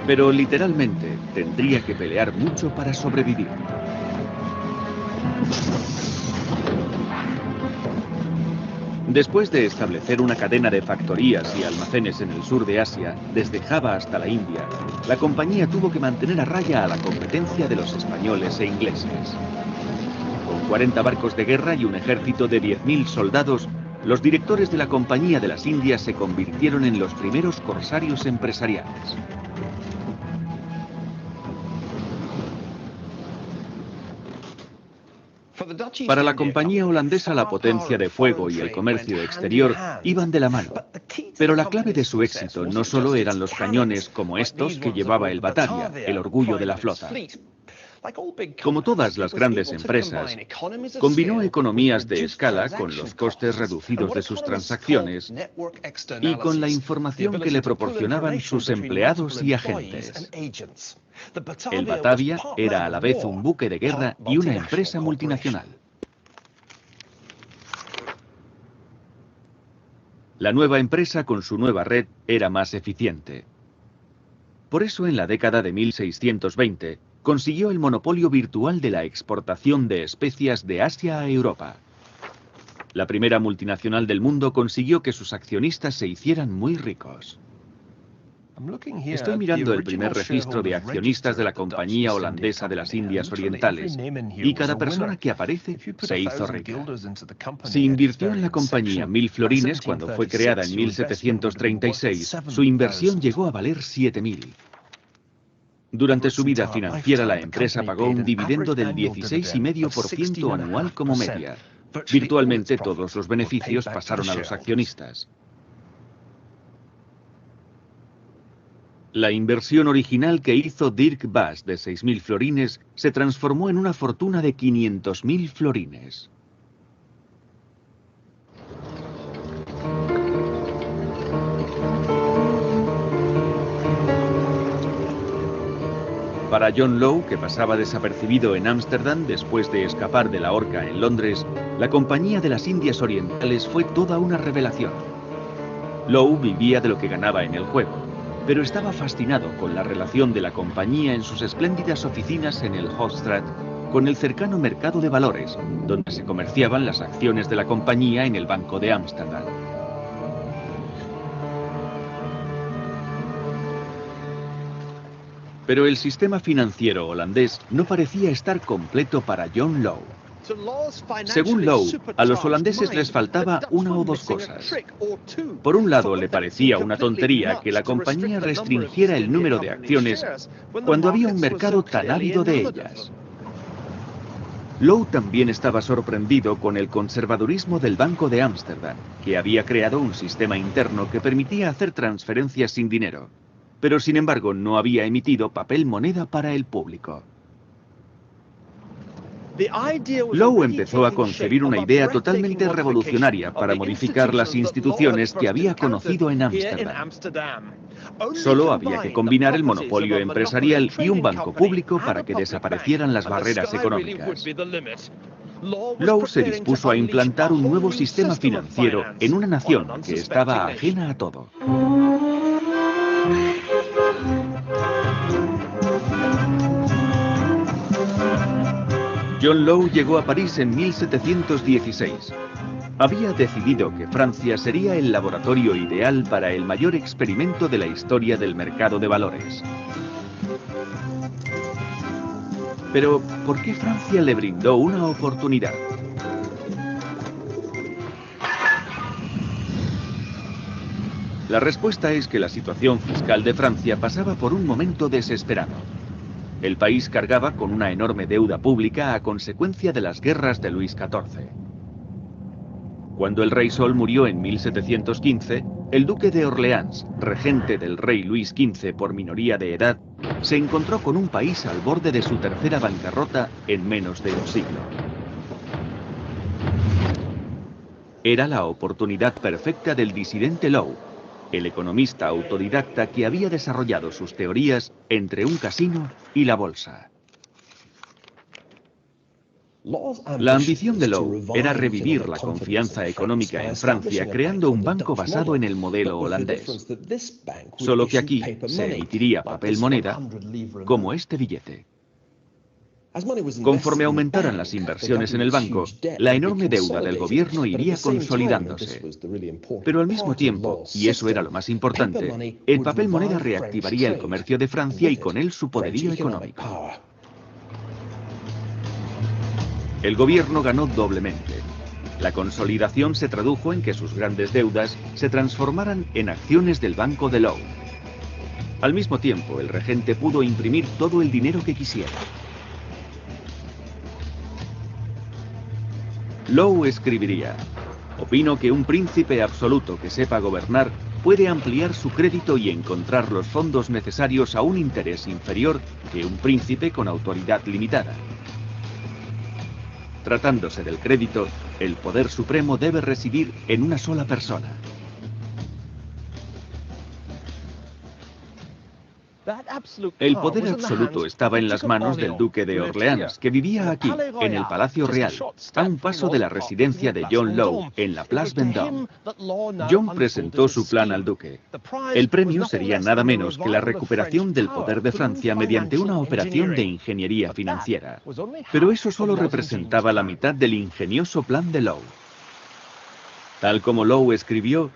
Pero literalmente tendría que pelear mucho para sobrevivir. Después de establecer una cadena de factorías y almacenes en el sur de Asia, desde Java hasta la India, la compañía tuvo que mantener a raya a la competencia de los españoles e ingleses. Con 40 barcos de guerra y un ejército de 10.000 soldados, los directores de la Compañía de las Indias se convirtieron en los primeros corsarios empresariales. Para la compañía holandesa, la potencia de fuego y el comercio exterior iban de la mano. Pero la clave de su éxito no solo eran los cañones como estos que llevaba el Batavia, el orgullo de la flota. Como todas las grandes empresas, combinó economías de escala con los costes reducidos de sus transacciones y con la información que le proporcionaban sus empleados y agentes. El Batavia era a la vez un buque de guerra y una empresa multinacional. La nueva empresa con su nueva red era más eficiente. Por eso en la década de 1620 consiguió el monopolio virtual de la exportación de especias de Asia a Europa. La primera multinacional del mundo consiguió que sus accionistas se hicieran muy ricos. Estoy mirando el primer registro de accionistas de la Compañía Holandesa de las Indias Orientales, y cada persona que aparece se hizo rica. Si invirtió en la compañía 1.000 florines cuando fue creada en 1736, su inversión llegó a valer 7.000. Durante su vida financiera, la empresa pagó un dividendo del 16,5% anual como media. Virtualmente todos los beneficios pasaron a los accionistas. La inversión original que hizo Dirk Bass de 6.000 florines se transformó en una fortuna de 500.000 florines. Para John Law, que pasaba desapercibido en Ámsterdam después de escapar de la horca en Londres, la Compañía de las Indias Orientales fue toda una revelación. Law vivía de lo que ganaba en el juego, pero estaba fascinado con la relación de la compañía en sus espléndidas oficinas en el Hoogstraat con el cercano mercado de valores, donde se comerciaban las acciones de la compañía en el Banco de Ámsterdam. Pero el sistema financiero holandés no parecía estar completo para John Low. Según Low, a los holandeses les faltaba una o dos cosas. Por un lado, le parecía una tontería que la compañía restringiera el número de acciones cuando había un mercado tan ávido de ellas. Low también estaba sorprendido con el conservadurismo del Banco de Ámsterdam, que había creado un sistema interno que permitía hacer transferencias sin dinero, pero sin embargo no había emitido papel moneda para el público. Low empezó a concebir una idea totalmente revolucionaria para modificar las instituciones que había conocido en Ámsterdam. Solo había que combinar el monopolio empresarial y un banco público para que desaparecieran las barreras económicas. Low se dispuso a implantar un nuevo sistema financiero en una nación que estaba ajena a todo. John Low llegó a París en 1716. Había decidido que Francia sería el laboratorio ideal para el mayor experimento de la historia del mercado de valores. Pero, ¿por qué Francia le brindó una oportunidad? La respuesta es que la situación fiscal de Francia pasaba por un momento desesperado. El país cargaba con una enorme deuda pública a consecuencia de las guerras de Luis XIV. Cuando el rey Sol murió en 1715, el duque de Orleans, regente del rey Luis XV por minoría de edad, se encontró con un país al borde de su tercera bancarrota en menos de un siglo. Era la oportunidad perfecta del disidente Low, el economista autodidacta que había desarrollado sus teorías entre un casino y la bolsa. La ambición de Low era revivir la confianza económica en Francia creando un banco basado en el modelo holandés. Solo que aquí se emitiría papel moneda como este billete. Conforme aumentaran las inversiones en el banco, la enorme deuda del gobierno iría consolidándose. Pero al mismo tiempo, y eso era lo más importante, el papel moneda reactivaría el comercio de Francia y con él su poderío económico. El gobierno ganó doblemente. La consolidación se tradujo en que sus grandes deudas se transformaran en acciones del Banco de Low. Al mismo tiempo, el regente pudo imprimir todo el dinero que quisiera. Low escribiría: opino que un príncipe absoluto que sepa gobernar puede ampliar su crédito y encontrar los fondos necesarios a un interés inferior que un príncipe con autoridad limitada. Tratándose del crédito, el poder supremo debe residir en una sola persona. El poder absoluto estaba en las manos del duque de Orleans, que vivía aquí, en el Palacio Real, a un paso de la residencia de John Low, en la Place Vendôme. John presentó su plan al duque. El premio sería nada menos que la recuperación del poder de Francia mediante una operación de ingeniería financiera. Pero eso solo representaba la mitad del ingenioso plan de Low. Tal como Low escribió,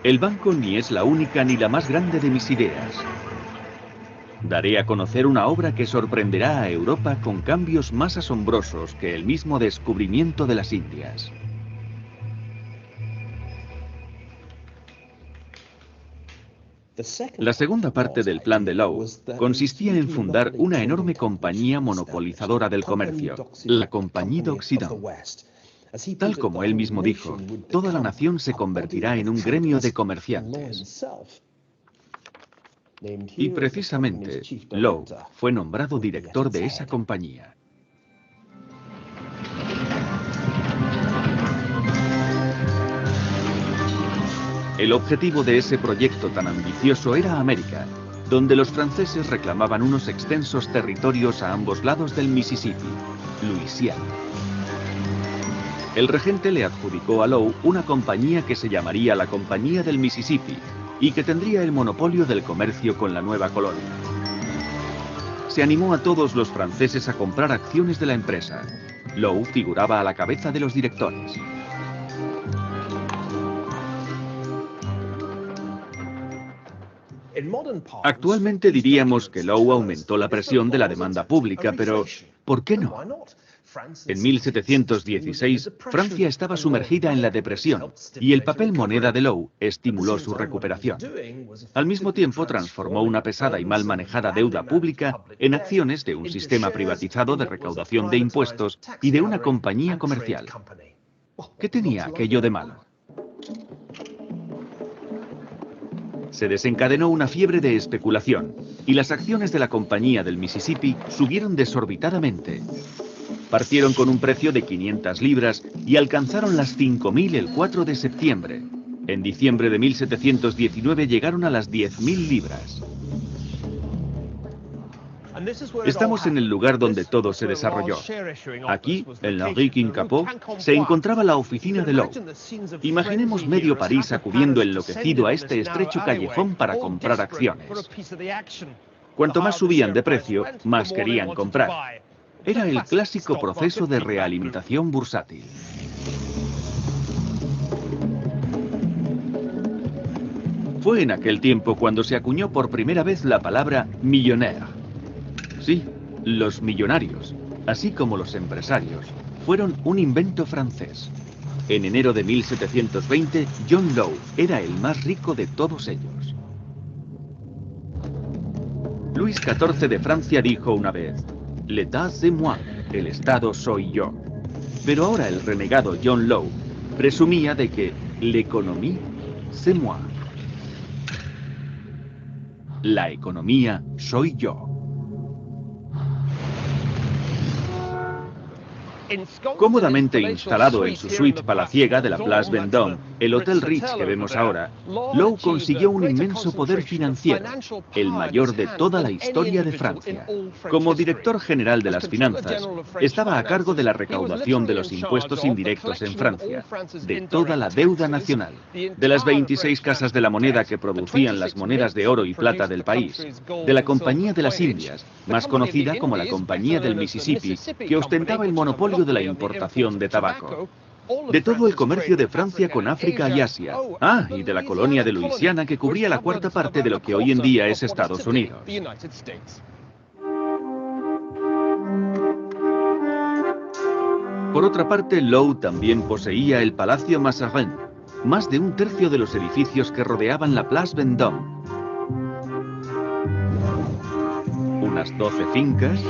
el banco ni es la única ni la más grande de mis ideas. Daré a conocer una obra que sorprenderá a Europa con cambios más asombrosos que el mismo descubrimiento de las Indias. La segunda parte del plan de Low consistía en fundar una enorme compañía monopolizadora del comercio, la Compagnie d'Occident. Tal como él mismo dijo, toda la nación se convertirá en un gremio de comerciantes. Y precisamente, Low fue nombrado director de esa compañía. El objetivo de ese proyecto tan ambicioso era América, donde los franceses reclamaban unos extensos territorios a ambos lados del Mississippi, Luisiana. El regente le adjudicó a Low una compañía que se llamaría la Compañía del Mississippi, y que tendría el monopolio del comercio con la nueva colonia. Se animó a todos los franceses a comprar acciones de la empresa. Low figuraba a la cabeza de los directores. Actualmente diríamos que Lowe aumentó la presión de la demanda pública, pero ¿por qué no? En 1716, Francia estaba sumergida en la depresión y el papel moneda de Lowe estimuló su recuperación. Al mismo tiempo, transformó una pesada y mal manejada deuda pública en acciones de un sistema privatizado de recaudación de impuestos y de una compañía comercial. ¿Qué tenía aquello de malo? Se desencadenó una fiebre de especulación y las acciones de la Compañía del Mississippi subieron desorbitadamente. Partieron con un precio de 500 libras y alcanzaron las 5.000 el 4 de septiembre. En diciembre de 1719 llegaron a las 10.000 libras. Estamos en el lugar donde todo se desarrolló. Aquí, en la rue Quincapot, se encontraba la oficina de Lowe. Imaginemos medio París acudiendo enloquecido a este estrecho callejón para comprar acciones. Cuanto más subían de precio, más querían comprar. Era el clásico proceso de realimentación bursátil. Fue en aquel tiempo cuando se acuñó por primera vez la palabra millonnaire. Sí, los millonarios, así como los empresarios, fueron un invento francés. En enero de 1720, John Lowe era el más rico de todos ellos. Luis XIV de Francia dijo una vez: «L'État c'est moi», el Estado soy yo. Pero ahora el renegado John Lowe presumía de que «l'économie c'est moi». La economía soy yo. Cómodamente instalado en su suite palaciega de la Place Vendôme, el Hotel Ritz que vemos ahora, Lowe consiguió un inmenso poder financiero, el mayor de toda la historia de Francia. Como director general de las finanzas, estaba a cargo de la recaudación de los impuestos indirectos en Francia, de toda la deuda nacional, de las 26 casas de la moneda que producían las monedas de oro y plata del país, de la Compañía de las Indias, más conocida como la Compañía del Mississippi, que ostentaba el monopolio de la importación de tabaco, de todo el comercio de Francia con África y Asia, y de la colonia de Luisiana que cubría la cuarta parte de lo que hoy en día es Estados Unidos. Por otra parte, Lowe también poseía el Palacio Mazarin, más de un tercio de los edificios que rodeaban la Place Vendôme, unas 12 fincas,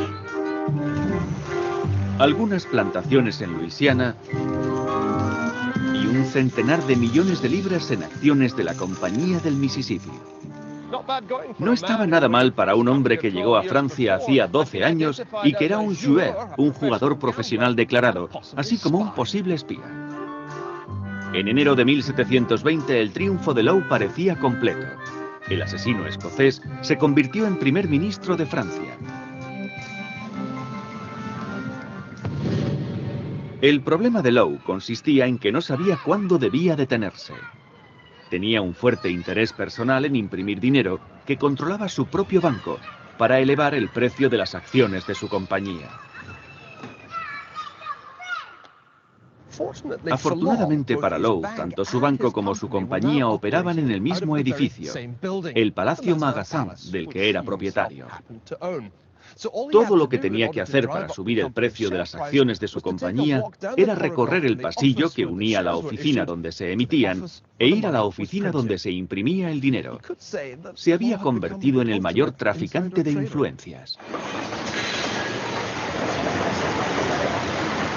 algunas plantaciones en Luisiana y un centenar de millones de libras en acciones de la Compañía del Mississippi. No estaba nada mal para un hombre que llegó a Francia hacía 12 años y que era un joueur, un jugador profesional declarado, así como un posible espía. En enero de 1720 el triunfo de Lowe parecía completo. El asesino escocés se convirtió en primer ministro de Francia. El problema de Lowe consistía en que no sabía cuándo debía detenerse. Tenía un fuerte interés personal en imprimir dinero que controlaba su propio banco para elevar el precio de las acciones de su compañía. Afortunadamente para Lowe, tanto su banco como su compañía operaban en el mismo edificio, el Palacio Magazin, del que era propietario. Todo lo que tenía que hacer para subir el precio de las acciones de su compañía era recorrer el pasillo que unía la oficina donde se emitían e ir a la oficina donde se imprimía el dinero. Se había convertido en el mayor traficante de influencias.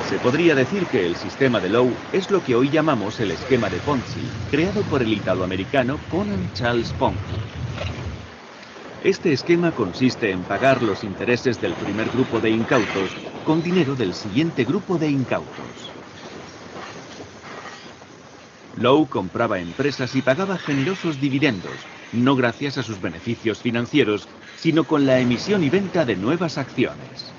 Se podría decir que el sistema de Lowe es lo que hoy llamamos el esquema de Ponzi, creado por el italoamericano Conan Charles Ponzi. Este esquema consiste en pagar los intereses del primer grupo de incautos con dinero del siguiente grupo de incautos. Lowe compraba empresas y pagaba generosos dividendos, no gracias a sus beneficios financieros, sino con la emisión y venta de nuevas acciones.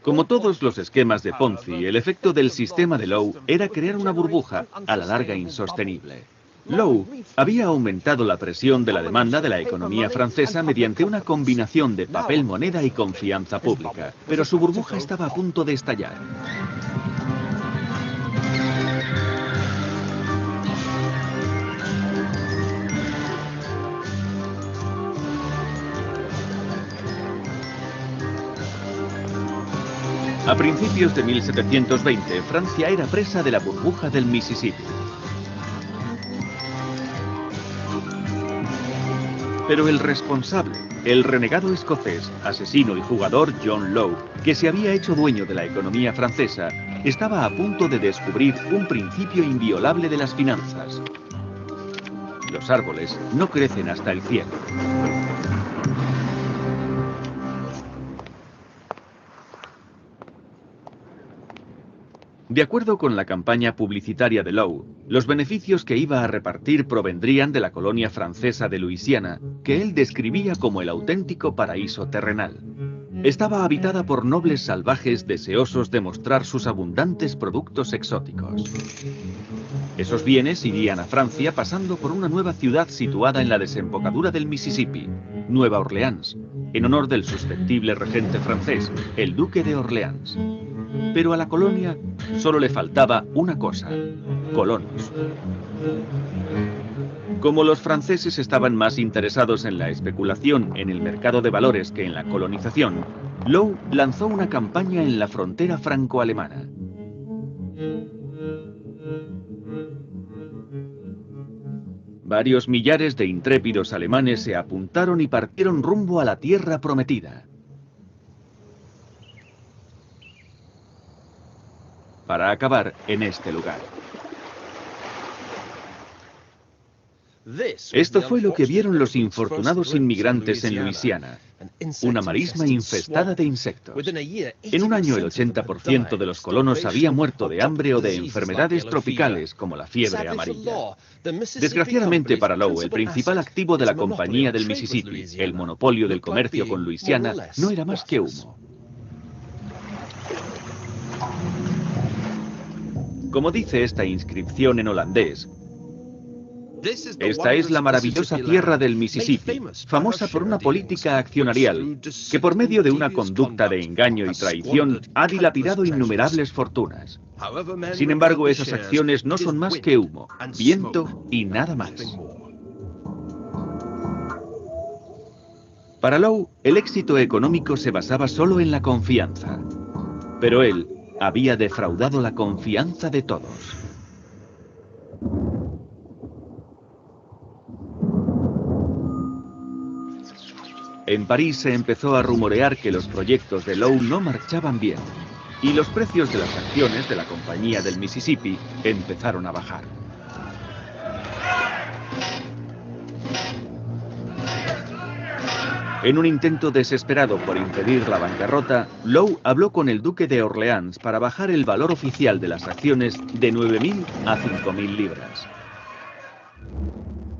Como todos los esquemas de Ponzi, el efecto del sistema de Lowe era crear una burbuja, a la larga insostenible. Lowe había aumentado la presión de la demanda de la economía francesa mediante una combinación de papel moneda y confianza pública, pero su burbuja estaba a punto de estallar. A principios de 1720, Francia era presa de la burbuja del Mississippi. Pero el responsable, el renegado escocés, asesino y jugador John Lowe, que se había hecho dueño de la economía francesa, estaba a punto de descubrir un principio inviolable de las finanzas. Los árboles no crecen hasta el cielo. De acuerdo con la campaña publicitaria de Lowe, los beneficios que iba a repartir provendrían de la colonia francesa de Luisiana, que él describía como el auténtico paraíso terrenal. Estaba habitada por nobles salvajes deseosos de mostrar sus abundantes productos exóticos. Esos bienes irían a Francia pasando por una nueva ciudad situada en la desembocadura del Mississippi, Nueva Orleans, en honor del susceptible regente francés, el Duque de Orleans. Pero a la colonia solo le faltaba una cosa: colonos. Como los franceses estaban más interesados en la especulación en el mercado de valores que en la colonización, Lowe lanzó una campaña en la frontera franco-alemana. Varios millares de intrépidos alemanes se apuntaron y partieron rumbo a la tierra prometida, para acabar en este lugar. Esto fue lo que vieron los infortunados inmigrantes en Luisiana, una marisma infestada de insectos. En un año el 80% de los colonos había muerto de hambre o de enfermedades tropicales como la fiebre amarilla. Desgraciadamente para Lowe, el principal activo de la Compañía del Mississippi, el monopolio del comercio con Luisiana, no era más que humo. Como dice esta inscripción en holandés, esta es la maravillosa tierra del Mississippi, famosa por una política accionarial que por medio de una conducta de engaño y traición ha dilapidado innumerables fortunas. Sin embargo, esas acciones no son más que humo, viento y nada más. Para Lowe, el éxito económico se basaba solo en la confianza, pero él había defraudado la confianza de todos. En París se empezó a rumorear que los proyectos de Lowe no marchaban bien, y los precios de las acciones de la Compañía del Mississippi empezaron a bajar. En un intento desesperado por impedir la bancarrota, Lowe habló con el Duque de Orleans para bajar el valor oficial de las acciones de 9.000 a 5.000 libras.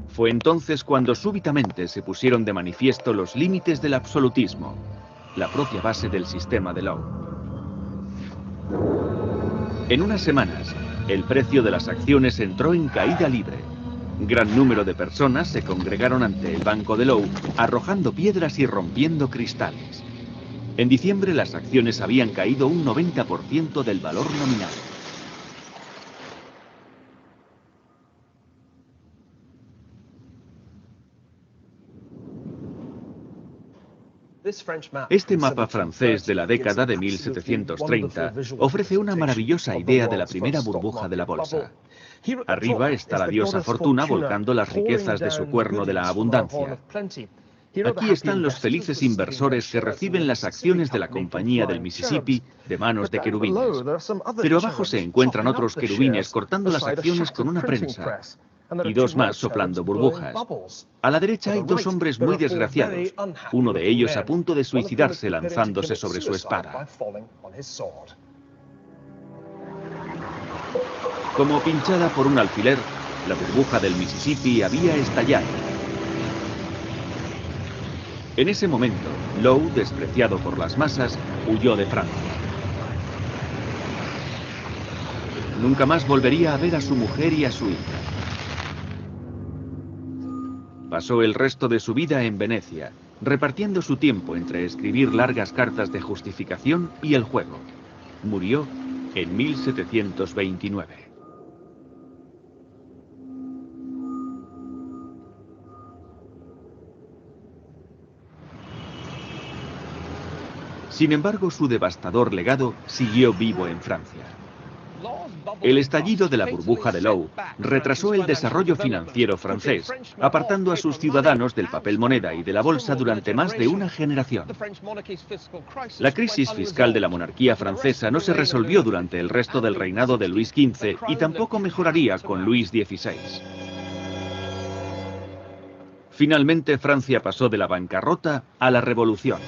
Fue entonces cuando súbitamente se pusieron de manifiesto los límites del absolutismo, la propia base del sistema de Lowe. En unas semanas, el precio de las acciones entró en caída libre. Gran número de personas se congregaron ante el banco de Lowe, arrojando piedras y rompiendo cristales. En diciembre las acciones habían caído un 90% del valor nominal. Este mapa francés de la década de 1730 ofrece una maravillosa idea de la primera burbuja de la bolsa. Arriba está la diosa Fortuna volcando las riquezas de su cuerno de la abundancia. Aquí están los felices inversores que reciben las acciones de la Compañía del Mississippi de manos de querubines. Pero abajo se encuentran otros querubines cortando las acciones con una prensa, y dos más soplando burbujas. A la derecha hay dos hombres muy desgraciados, uno de ellos a punto de suicidarse lanzándose sobre su espada. Como pinchada por un alfiler, la burbuja del Mississippi había estallado. En ese momento, Lowe, despreciado por las masas, huyó de Francia. Nunca más volvería a ver a su mujer y a su hija. pasó el resto de su vida en Venecia, repartiendo su tiempo entre escribir largas cartas de justificación y el juego. Murió en 1729. Sin embargo, su devastador legado siguió vivo en Francia. El estallido de la burbuja de Lowe retrasó el desarrollo financiero francés, apartando a sus ciudadanos del papel moneda y de la bolsa durante más de una generación. La crisis fiscal de la monarquía francesa no se resolvió durante el resto del reinado de Luis XV y tampoco mejoraría con Luis XVI. Finalmente, Francia pasó de la bancarrota a la revolución.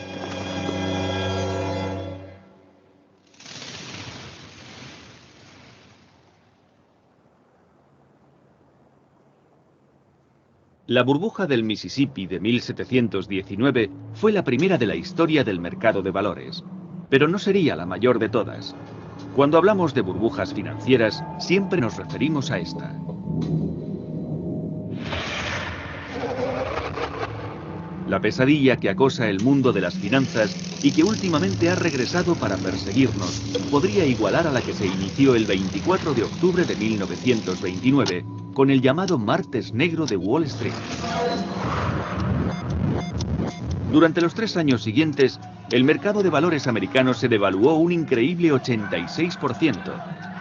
La burbuja del Mississippi de 1719 fue la primera de la historia del mercado de valores, pero no sería la mayor de todas. Cuando hablamos de burbujas financieras, siempre nos referimos a esta. La pesadilla que acosa el mundo de las finanzas y que últimamente ha regresado para perseguirnos, podría igualar a la que se inició el 24 de octubre de 1929, con el llamado Martes Negro de Wall Street. Durante los 3 años siguientes, el mercado de valores americano se devaluó un increíble 86%,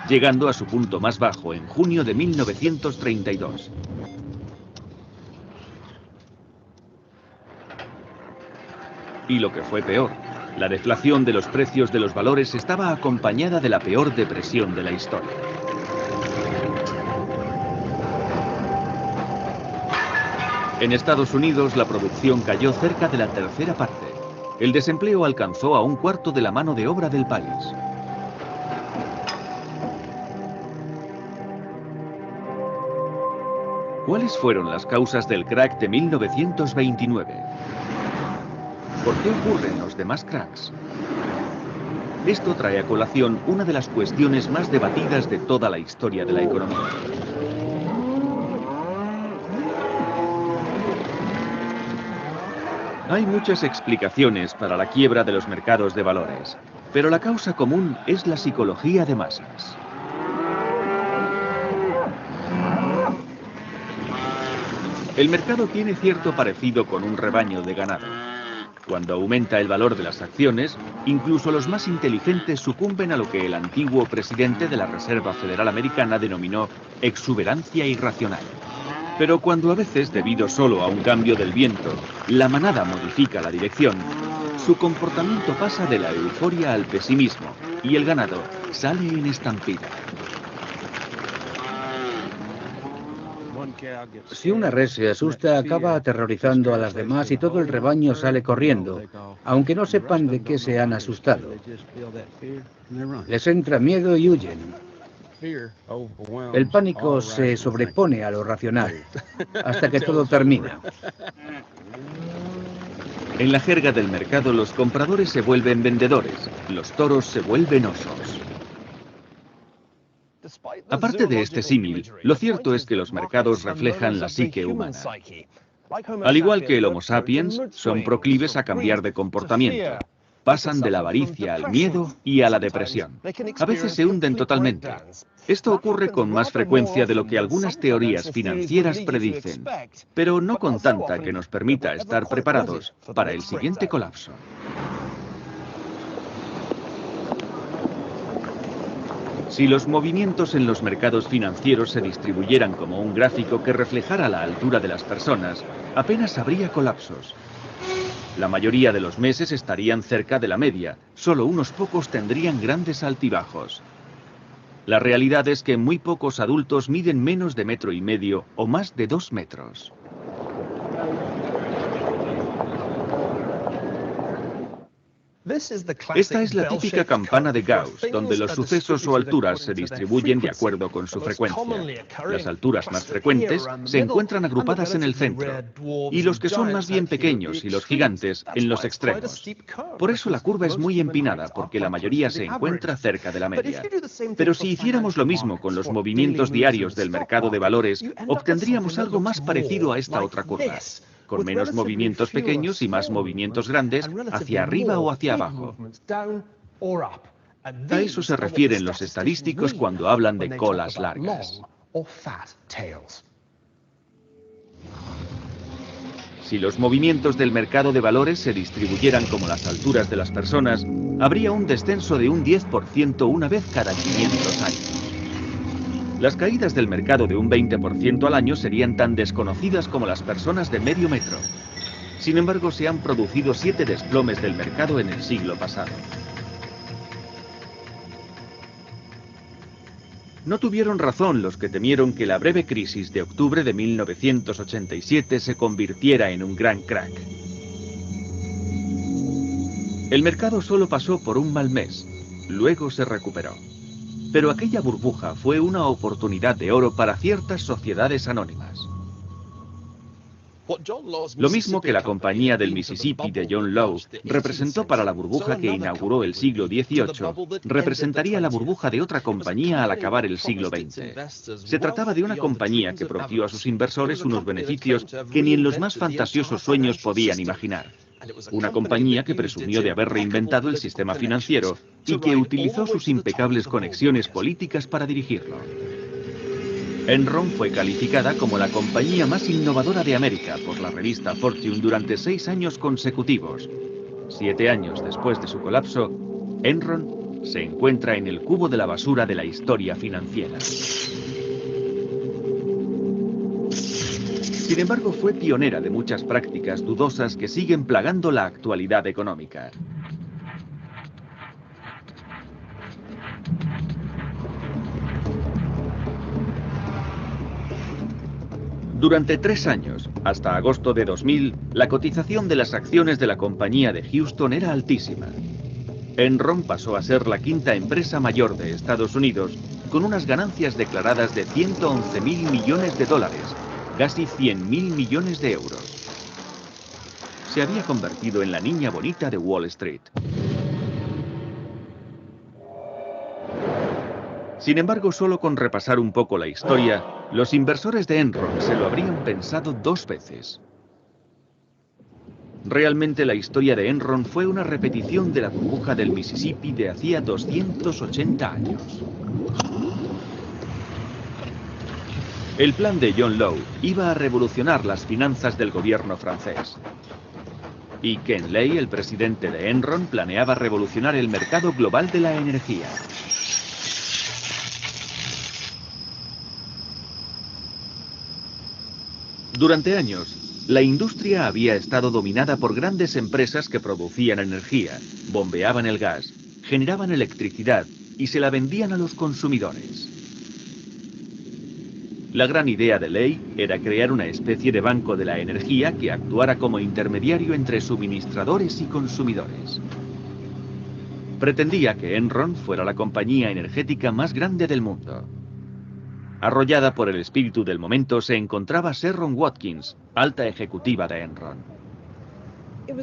llegando a su punto más bajo en junio de 1932. Y lo que fue peor, la deflación de los precios de los valores estaba acompañada de la peor depresión de la historia. En Estados Unidos, la producción cayó cerca de la tercera parte. El desempleo alcanzó a 1/4 de la mano de obra del país. ¿Cuáles fueron las causas del crack de 1929? ¿Por qué ocurren los demás cracks? Esto trae a colación una de las cuestiones más debatidas de toda la historia de la economía. Hay muchas explicaciones para la quiebra de los mercados de valores, pero la causa común es la psicología de masas. El mercado tiene cierto parecido con un rebaño de ganado. Cuando aumenta el valor de las acciones, incluso los más inteligentes sucumben a lo que el antiguo presidente de la Reserva Federal Americana denominó exuberancia irracional. Pero cuando a veces, debido solo a un cambio del viento, la manada modifica la dirección, su comportamiento pasa de la euforia al pesimismo y el ganado sale en estampida. Si una res se asusta, acaba aterrorizando a las demás y todo el rebaño sale corriendo, aunque no sepan de qué se han asustado. Les entra miedo y huyen. El pánico se sobrepone a lo racional, hasta que todo termina. En la jerga del mercado, los compradores se vuelven vendedores, los toros se vuelven osos. Aparte de este símil, lo cierto es que los mercados reflejan la psique humana. Al igual que el Homo sapiens, son proclives a cambiar de comportamiento. Pasan de la avaricia al miedo y a la depresión. A veces se hunden totalmente. Esto ocurre con más frecuencia de lo que algunas teorías financieras predicen, pero no con tanta que nos permita estar preparados para el siguiente colapso. Si los movimientos en los mercados financieros se distribuyeran como un gráfico que reflejara la altura de las personas, apenas habría colapsos. La mayoría de los meses estarían cerca de la media, solo unos pocos tendrían grandes altibajos. La realidad es que muy pocos adultos miden menos de 1,5 metros o más de 2 metros. Esta es la típica campana de Gauss, donde los sucesos o alturas se distribuyen de acuerdo con su frecuencia. Las alturas más frecuentes se encuentran agrupadas en el centro, y los que son más bien pequeños y los gigantes en los extremos. Por eso la curva es muy empinada, porque la mayoría se encuentra cerca de la media. Pero si hiciéramos lo mismo con los movimientos diarios del mercado de valores, obtendríamos algo más parecido a esta otra curva, con menos movimientos pequeños y más movimientos grandes hacia arriba o hacia abajo. A eso se refieren los estadísticos cuando hablan de colas largas. Si los movimientos del mercado de valores se distribuyeran como las alturas de las personas, habría un descenso de un 10% una vez cada 500 años. Las caídas del mercado de un 20% al año serían tan desconocidas como las personas de medio metro. Sin embargo, se han producido 7 desplomes del mercado en el siglo pasado. No tuvieron razón los que temieron que la breve crisis de octubre de 1987 se convirtiera en un gran crack. El mercado solo pasó por un mal mes, luego se recuperó. Pero aquella burbuja fue una oportunidad de oro para ciertas sociedades anónimas. Lo mismo que la compañía del Mississippi de John Law representó para la burbuja que inauguró el siglo XVIII, representaría la burbuja de otra compañía al acabar el siglo XX. Se trataba de una compañía que prometió a sus inversores unos beneficios que ni en los más fantasiosos sueños podían imaginar. Una compañía que presumió de haber reinventado el sistema financiero y que utilizó sus impecables conexiones políticas para dirigirlo. Enron fue calificada como la compañía más innovadora de América por la revista Fortune durante 6 años consecutivos. 7 años después de su colapso, Enron se encuentra en el cubo de la basura de la historia financiera. Sin embargo, fue pionera de muchas prácticas dudosas que siguen plagando la actualidad económica. Durante 3 años, hasta agosto de 2000, la cotización de las acciones de la compañía de Houston era altísima. Enron pasó a ser la 5ª empresa mayor de Estados Unidos, con unas ganancias declaradas de 111.000 millones de dólares, casi 100.000 millones de euros. Se había convertido en la niña bonita de Wall Street. Sin embargo, solo con repasar un poco la historia, los inversores de Enron se lo habrían pensado 2 veces. Realmente la historia de Enron fue una repetición de la burbuja del Mississippi de hacía 280 años. El plan de John Law iba a revolucionar las finanzas del gobierno francés. Y Ken Lay, el presidente de Enron, planeaba revolucionar el mercado global de la energía. Durante años, la industria había estado dominada por grandes empresas que producían energía, bombeaban el gas, generaban electricidad y se la vendían a los consumidores. La gran idea de Lay era crear una especie de banco de la energía que actuara como intermediario entre suministradores y consumidores. Pretendía que Enron fuera la compañía energética más grande del mundo. Arrollada por el espíritu del momento se encontraba Sharon Watkins, alta ejecutiva de Enron.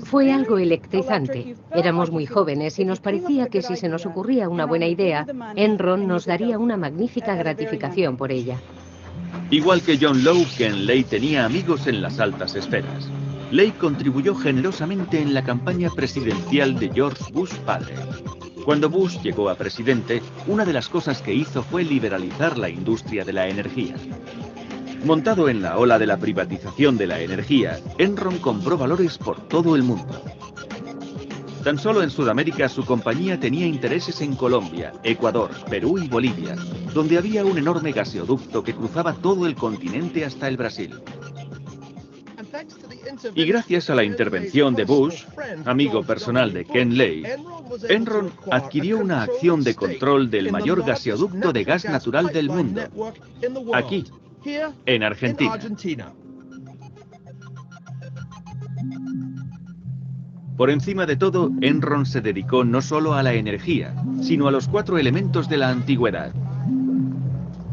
Fue algo electrizante. Éramos muy jóvenes y nos parecía que si se nos ocurría una buena idea, Enron nos daría una magnífica gratificación por ella. Igual que John Law, Ken Lay tenía amigos en las altas esferas. Lay contribuyó generosamente en la campaña presidencial de George Bush padre. Cuando Bush llegó a presidente, una de las cosas que hizo fue liberalizar la industria de la energía. Montado en la ola de la privatización de la energía, Enron compró valores por todo el mundo. Tan solo en Sudamérica su compañía tenía intereses en Colombia, Ecuador, Perú y Bolivia, donde había un enorme gaseoducto que cruzaba todo el continente hasta el Brasil. Y gracias a la intervención de Bush, amigo personal de Ken Lay, Enron adquirió una acción de control del mayor gaseoducto de gas natural del mundo, aquí, en Argentina. Por encima de todo, Enron se dedicó no solo a la energía, sino a los 4 elementos de la antigüedad: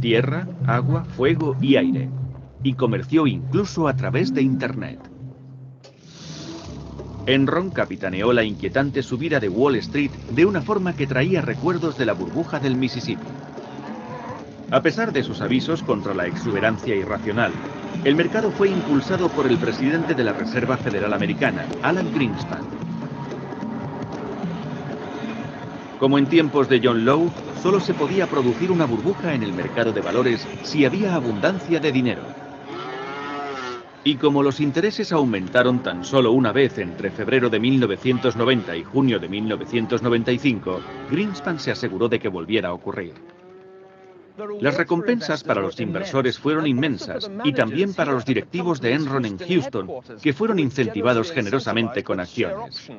tierra, agua, fuego y aire, y comerció incluso a través de Internet. Enron capitaneó la inquietante subida de Wall Street de una forma que traía recuerdos de la burbuja del Mississippi. A pesar de sus avisos contra la exuberancia irracional, el mercado fue impulsado por el presidente de la Reserva Federal Americana, Alan Greenspan. Como en tiempos de John Law, solo se podía producir una burbuja en el mercado de valores si había abundancia de dinero. Y como los intereses aumentaron tan solo una vez entre febrero de 1990 y junio de 1995, Greenspan se aseguró de que volviera a ocurrir. Las recompensas para los inversores fueron inmensas y también para los directivos de Enron en Houston, que fueron incentivados generosamente con acciones.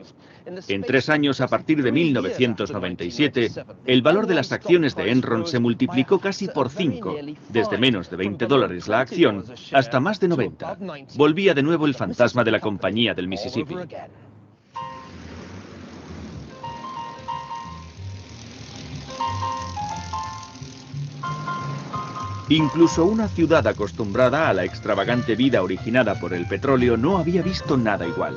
En 3 años a partir de 1997, el valor de las acciones de Enron se multiplicó casi por 5, desde menos de $20 la acción hasta más de 90. Volvía de nuevo el fantasma de la compañía del Mississippi. Incluso una ciudad acostumbrada a la extravagante vida originada por el petróleo no había visto nada igual.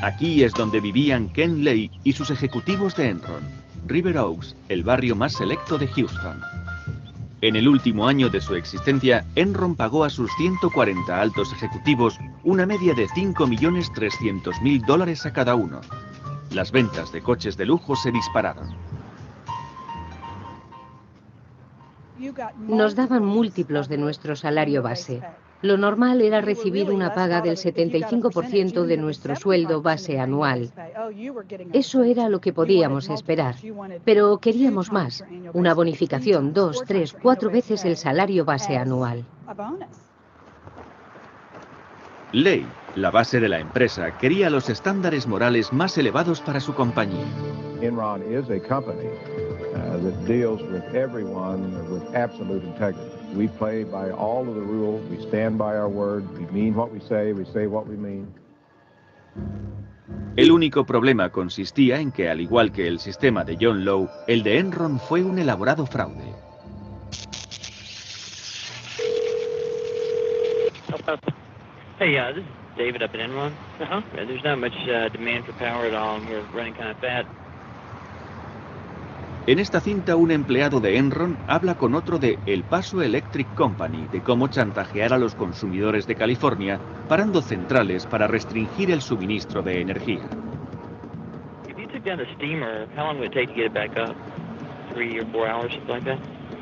Aquí es donde vivían Ken Lay y sus ejecutivos de Enron, River Oaks, el barrio más selecto de Houston. En el último año de su existencia, Enron pagó a sus 140 altos ejecutivos una media de $5.300.000 a cada uno. Las ventas de coches de lujo se dispararon. Nos daban múltiplos de nuestro salario base. Lo normal era recibir una paga del 75% de nuestro sueldo base anual. Eso era lo que podíamos esperar. Pero queríamos más, una bonificación 2, 3, 4 veces el salario base anual. Lay, la base de la empresa, quería los estándares morales más elevados para su compañía. Enron is a company that deals with everyone with absolute integrity. We play by all of the rules, we stand by our word, we mean what we say what we mean. El único problema consistía en que, al igual que el sistema de John Law, el de Enron fue un elaborado fraude. Hey, this is David up at Enron. There's not much demand for power at all, and we're running kind of fat. En esta cinta, un empleado de Enron habla con otro de El Paso Electric Company de cómo chantajear a los consumidores de California parando centrales para restringir el suministro de energía. If you took down the steamer, how long would it take to get it back up? 3 or 4 hours, something like that?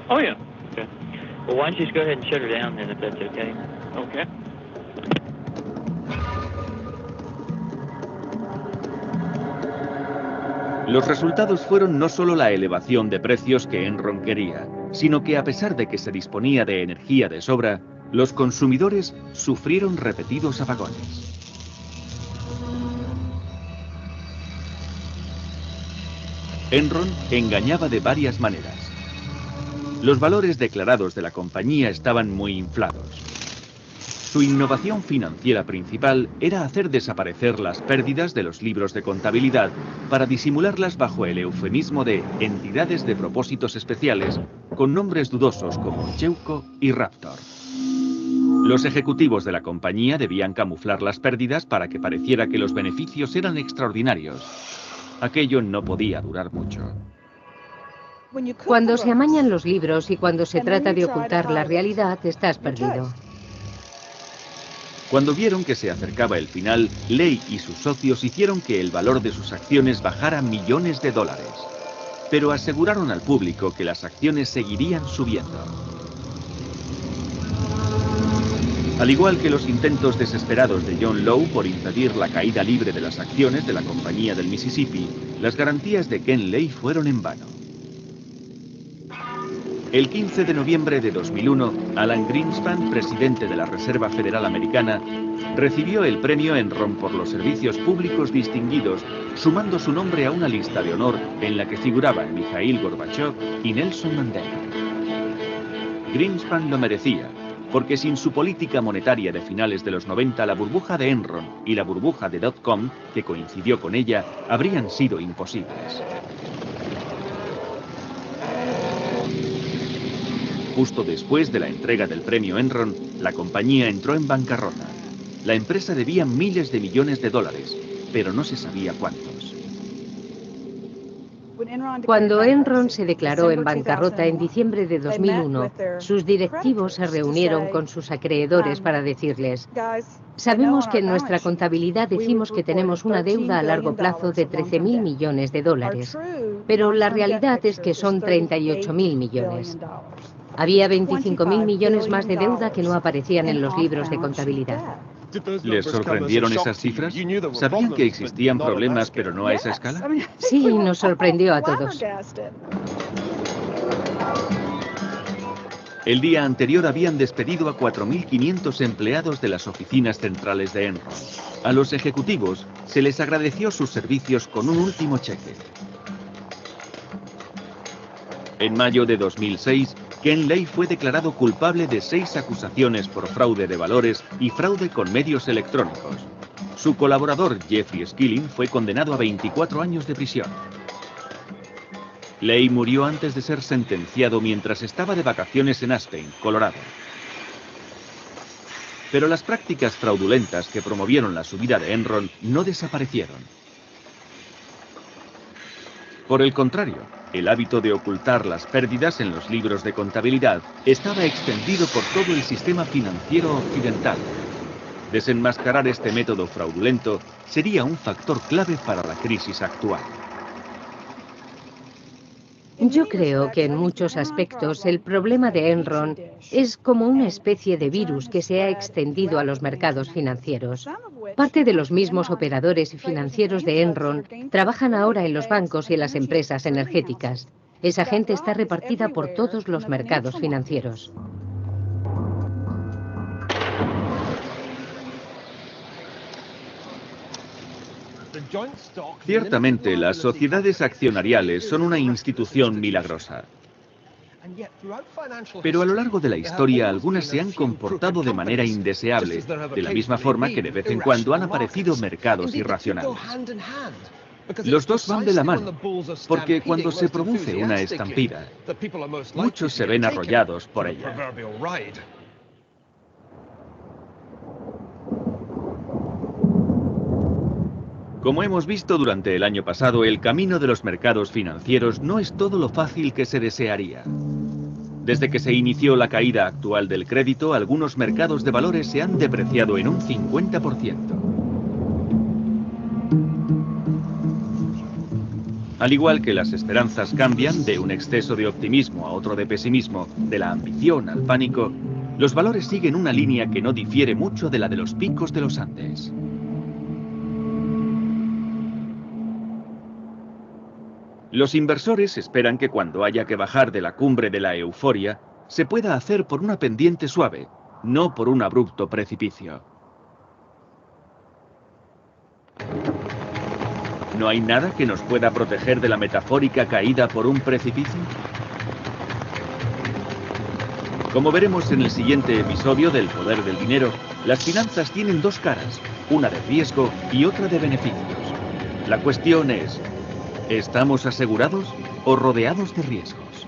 Oh, yeah. Okay. Well, why don't you just go ahead and shut her down then, if that's okay? Okay. Los resultados fueron no solo la elevación de precios que Enron quería, sino que a pesar de que se disponía de energía de sobra, los consumidores sufrieron repetidos apagones. Enron engañaba de varias maneras. Los valores declarados de la compañía estaban muy inflados. Su innovación financiera principal era hacer desaparecer las pérdidas de los libros de contabilidad para disimularlas bajo el eufemismo de entidades de propósitos especiales con nombres dudosos como Cheuco y Raptor. Los ejecutivos de la compañía debían camuflar las pérdidas para que pareciera que los beneficios eran extraordinarios. Aquello no podía durar mucho. Cuando se amañan los libros y cuando se trata de ocultar la realidad, estás perdido. Cuando vieron que se acercaba el final, Lay y sus socios hicieron que el valor de sus acciones bajara millones de dólares. Pero aseguraron al público que las acciones seguirían subiendo. Al igual que los intentos desesperados de John Law por impedir la caída libre de las acciones de la compañía del Mississippi, las garantías de Ken Lay fueron en vano. El 15 de noviembre de 2001, Alan Greenspan, presidente de la Reserva Federal Americana, recibió el premio Enron por los servicios públicos distinguidos, sumando su nombre a una lista de honor en la que figuraban Mikhail Gorbachev y Nelson Mandela. Greenspan lo merecía, porque sin su política monetaria de finales de los 90, la burbuja de Enron y la burbuja de .com, que coincidió con ella, habrían sido imposibles. Justo después de la entrega del premio Enron, la compañía entró en bancarrota. La empresa debía miles de millones de dólares, pero no se sabía cuántos. Cuando Enron se declaró en bancarrota en diciembre de 2001, sus directivos se reunieron con sus acreedores para decirles: sabemos que en nuestra contabilidad decimos que tenemos una deuda a largo plazo de 13.000 millones de dólares, pero la realidad es que son 38.000 millones. Había 25.000 millones más de deuda que no aparecían en los libros de contabilidad. ¿Les sorprendieron esas cifras? ¿Sabían que existían problemas, pero no a esa escala? Sí, nos sorprendió a todos. El día anterior habían despedido a 4.500 empleados de las oficinas centrales de Enron. A los ejecutivos se les agradeció sus servicios con un último cheque. En mayo de 2006, Ken Lay fue declarado culpable de 6 acusaciones por fraude de valores y fraude con medios electrónicos. Su colaborador, Jeffrey Skilling, fue condenado a 24 años de prisión. Lay murió antes de ser sentenciado mientras estaba de vacaciones en Aspen, Colorado. Pero las prácticas fraudulentas que promovieron la subida de Enron no desaparecieron. Por el contrario, el hábito de ocultar las pérdidas en los libros de contabilidad estaba extendido por todo el sistema financiero occidental. Desenmascarar este método fraudulento sería un factor clave para la crisis actual. Yo creo que en muchos aspectos el problema de Enron es como una especie de virus que se ha extendido a los mercados financieros. Parte de los mismos operadores financieros de Enron trabajan ahora en los bancos y en las empresas energéticas. Esa gente está repartida por todos los mercados financieros. Ciertamente, las sociedades accionariales son una institución milagrosa. Pero a lo largo de la historia, algunas se han comportado de manera indeseable, de la misma forma que de vez en cuando han aparecido mercados irracionales. Los dos van de la mano, porque cuando se produce una estampida, muchos se ven arrollados por ella. Como hemos visto durante el año pasado, el camino de los mercados financieros no es todo lo fácil que se desearía. Desde que se inició la caída actual del crédito, algunos mercados de valores se han depreciado en un 50%. Al igual que las esperanzas cambian de un exceso de optimismo a otro de pesimismo, de la ambición al pánico, los valores siguen una línea que no difiere mucho de la de los picos de los Andes. Los inversores esperan que cuando haya que bajar de la cumbre de la euforia, se pueda hacer por una pendiente suave, no por un abrupto precipicio. ¿No hay nada que nos pueda proteger de la metafórica caída por un precipicio? Como veremos en el siguiente episodio del Poder del Dinero, las finanzas tienen dos caras, una de riesgo y otra de beneficios. La cuestión es: ¿estamos asegurados o rodeados de riesgos?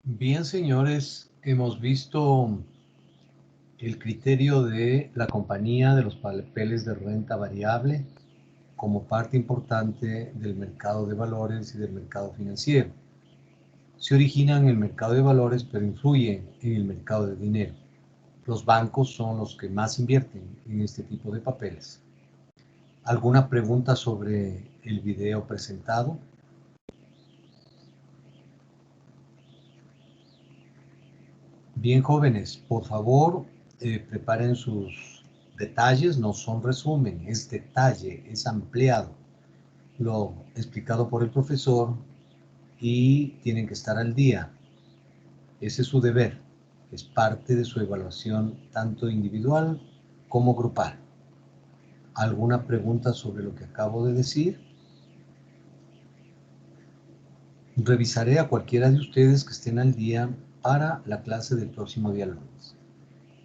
Bien, señores, hemos visto el criterio de la compañía de los papeles de renta variable como parte importante del mercado de valores y del mercado financiero. Se originan en el mercado de valores, pero influyen en el mercado de dinero. Los bancos son los que más invierten en este tipo de papeles. ¿Alguna pregunta sobre el video presentado? Bien, jóvenes, por favor, preparen sus detalles, no son resumen, es detalle, es ampliado. lo explicado por el profesor y tienen que estar al día. Ese es su deber. Es parte de su evaluación tanto individual como grupal. ¿Alguna pregunta sobre lo que acabo de decir? Revisaré a cualquiera de ustedes que estén al día para la clase del próximo día lunes.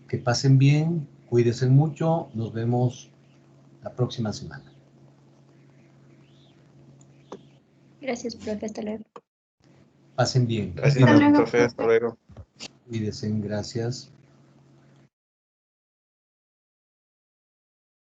Que pasen bien, cuídense mucho, nos vemos la próxima semana. Gracias, profe. Hasta luego. Pasen bien. Gracias, profe. Hasta luego. Cuídense, gracias.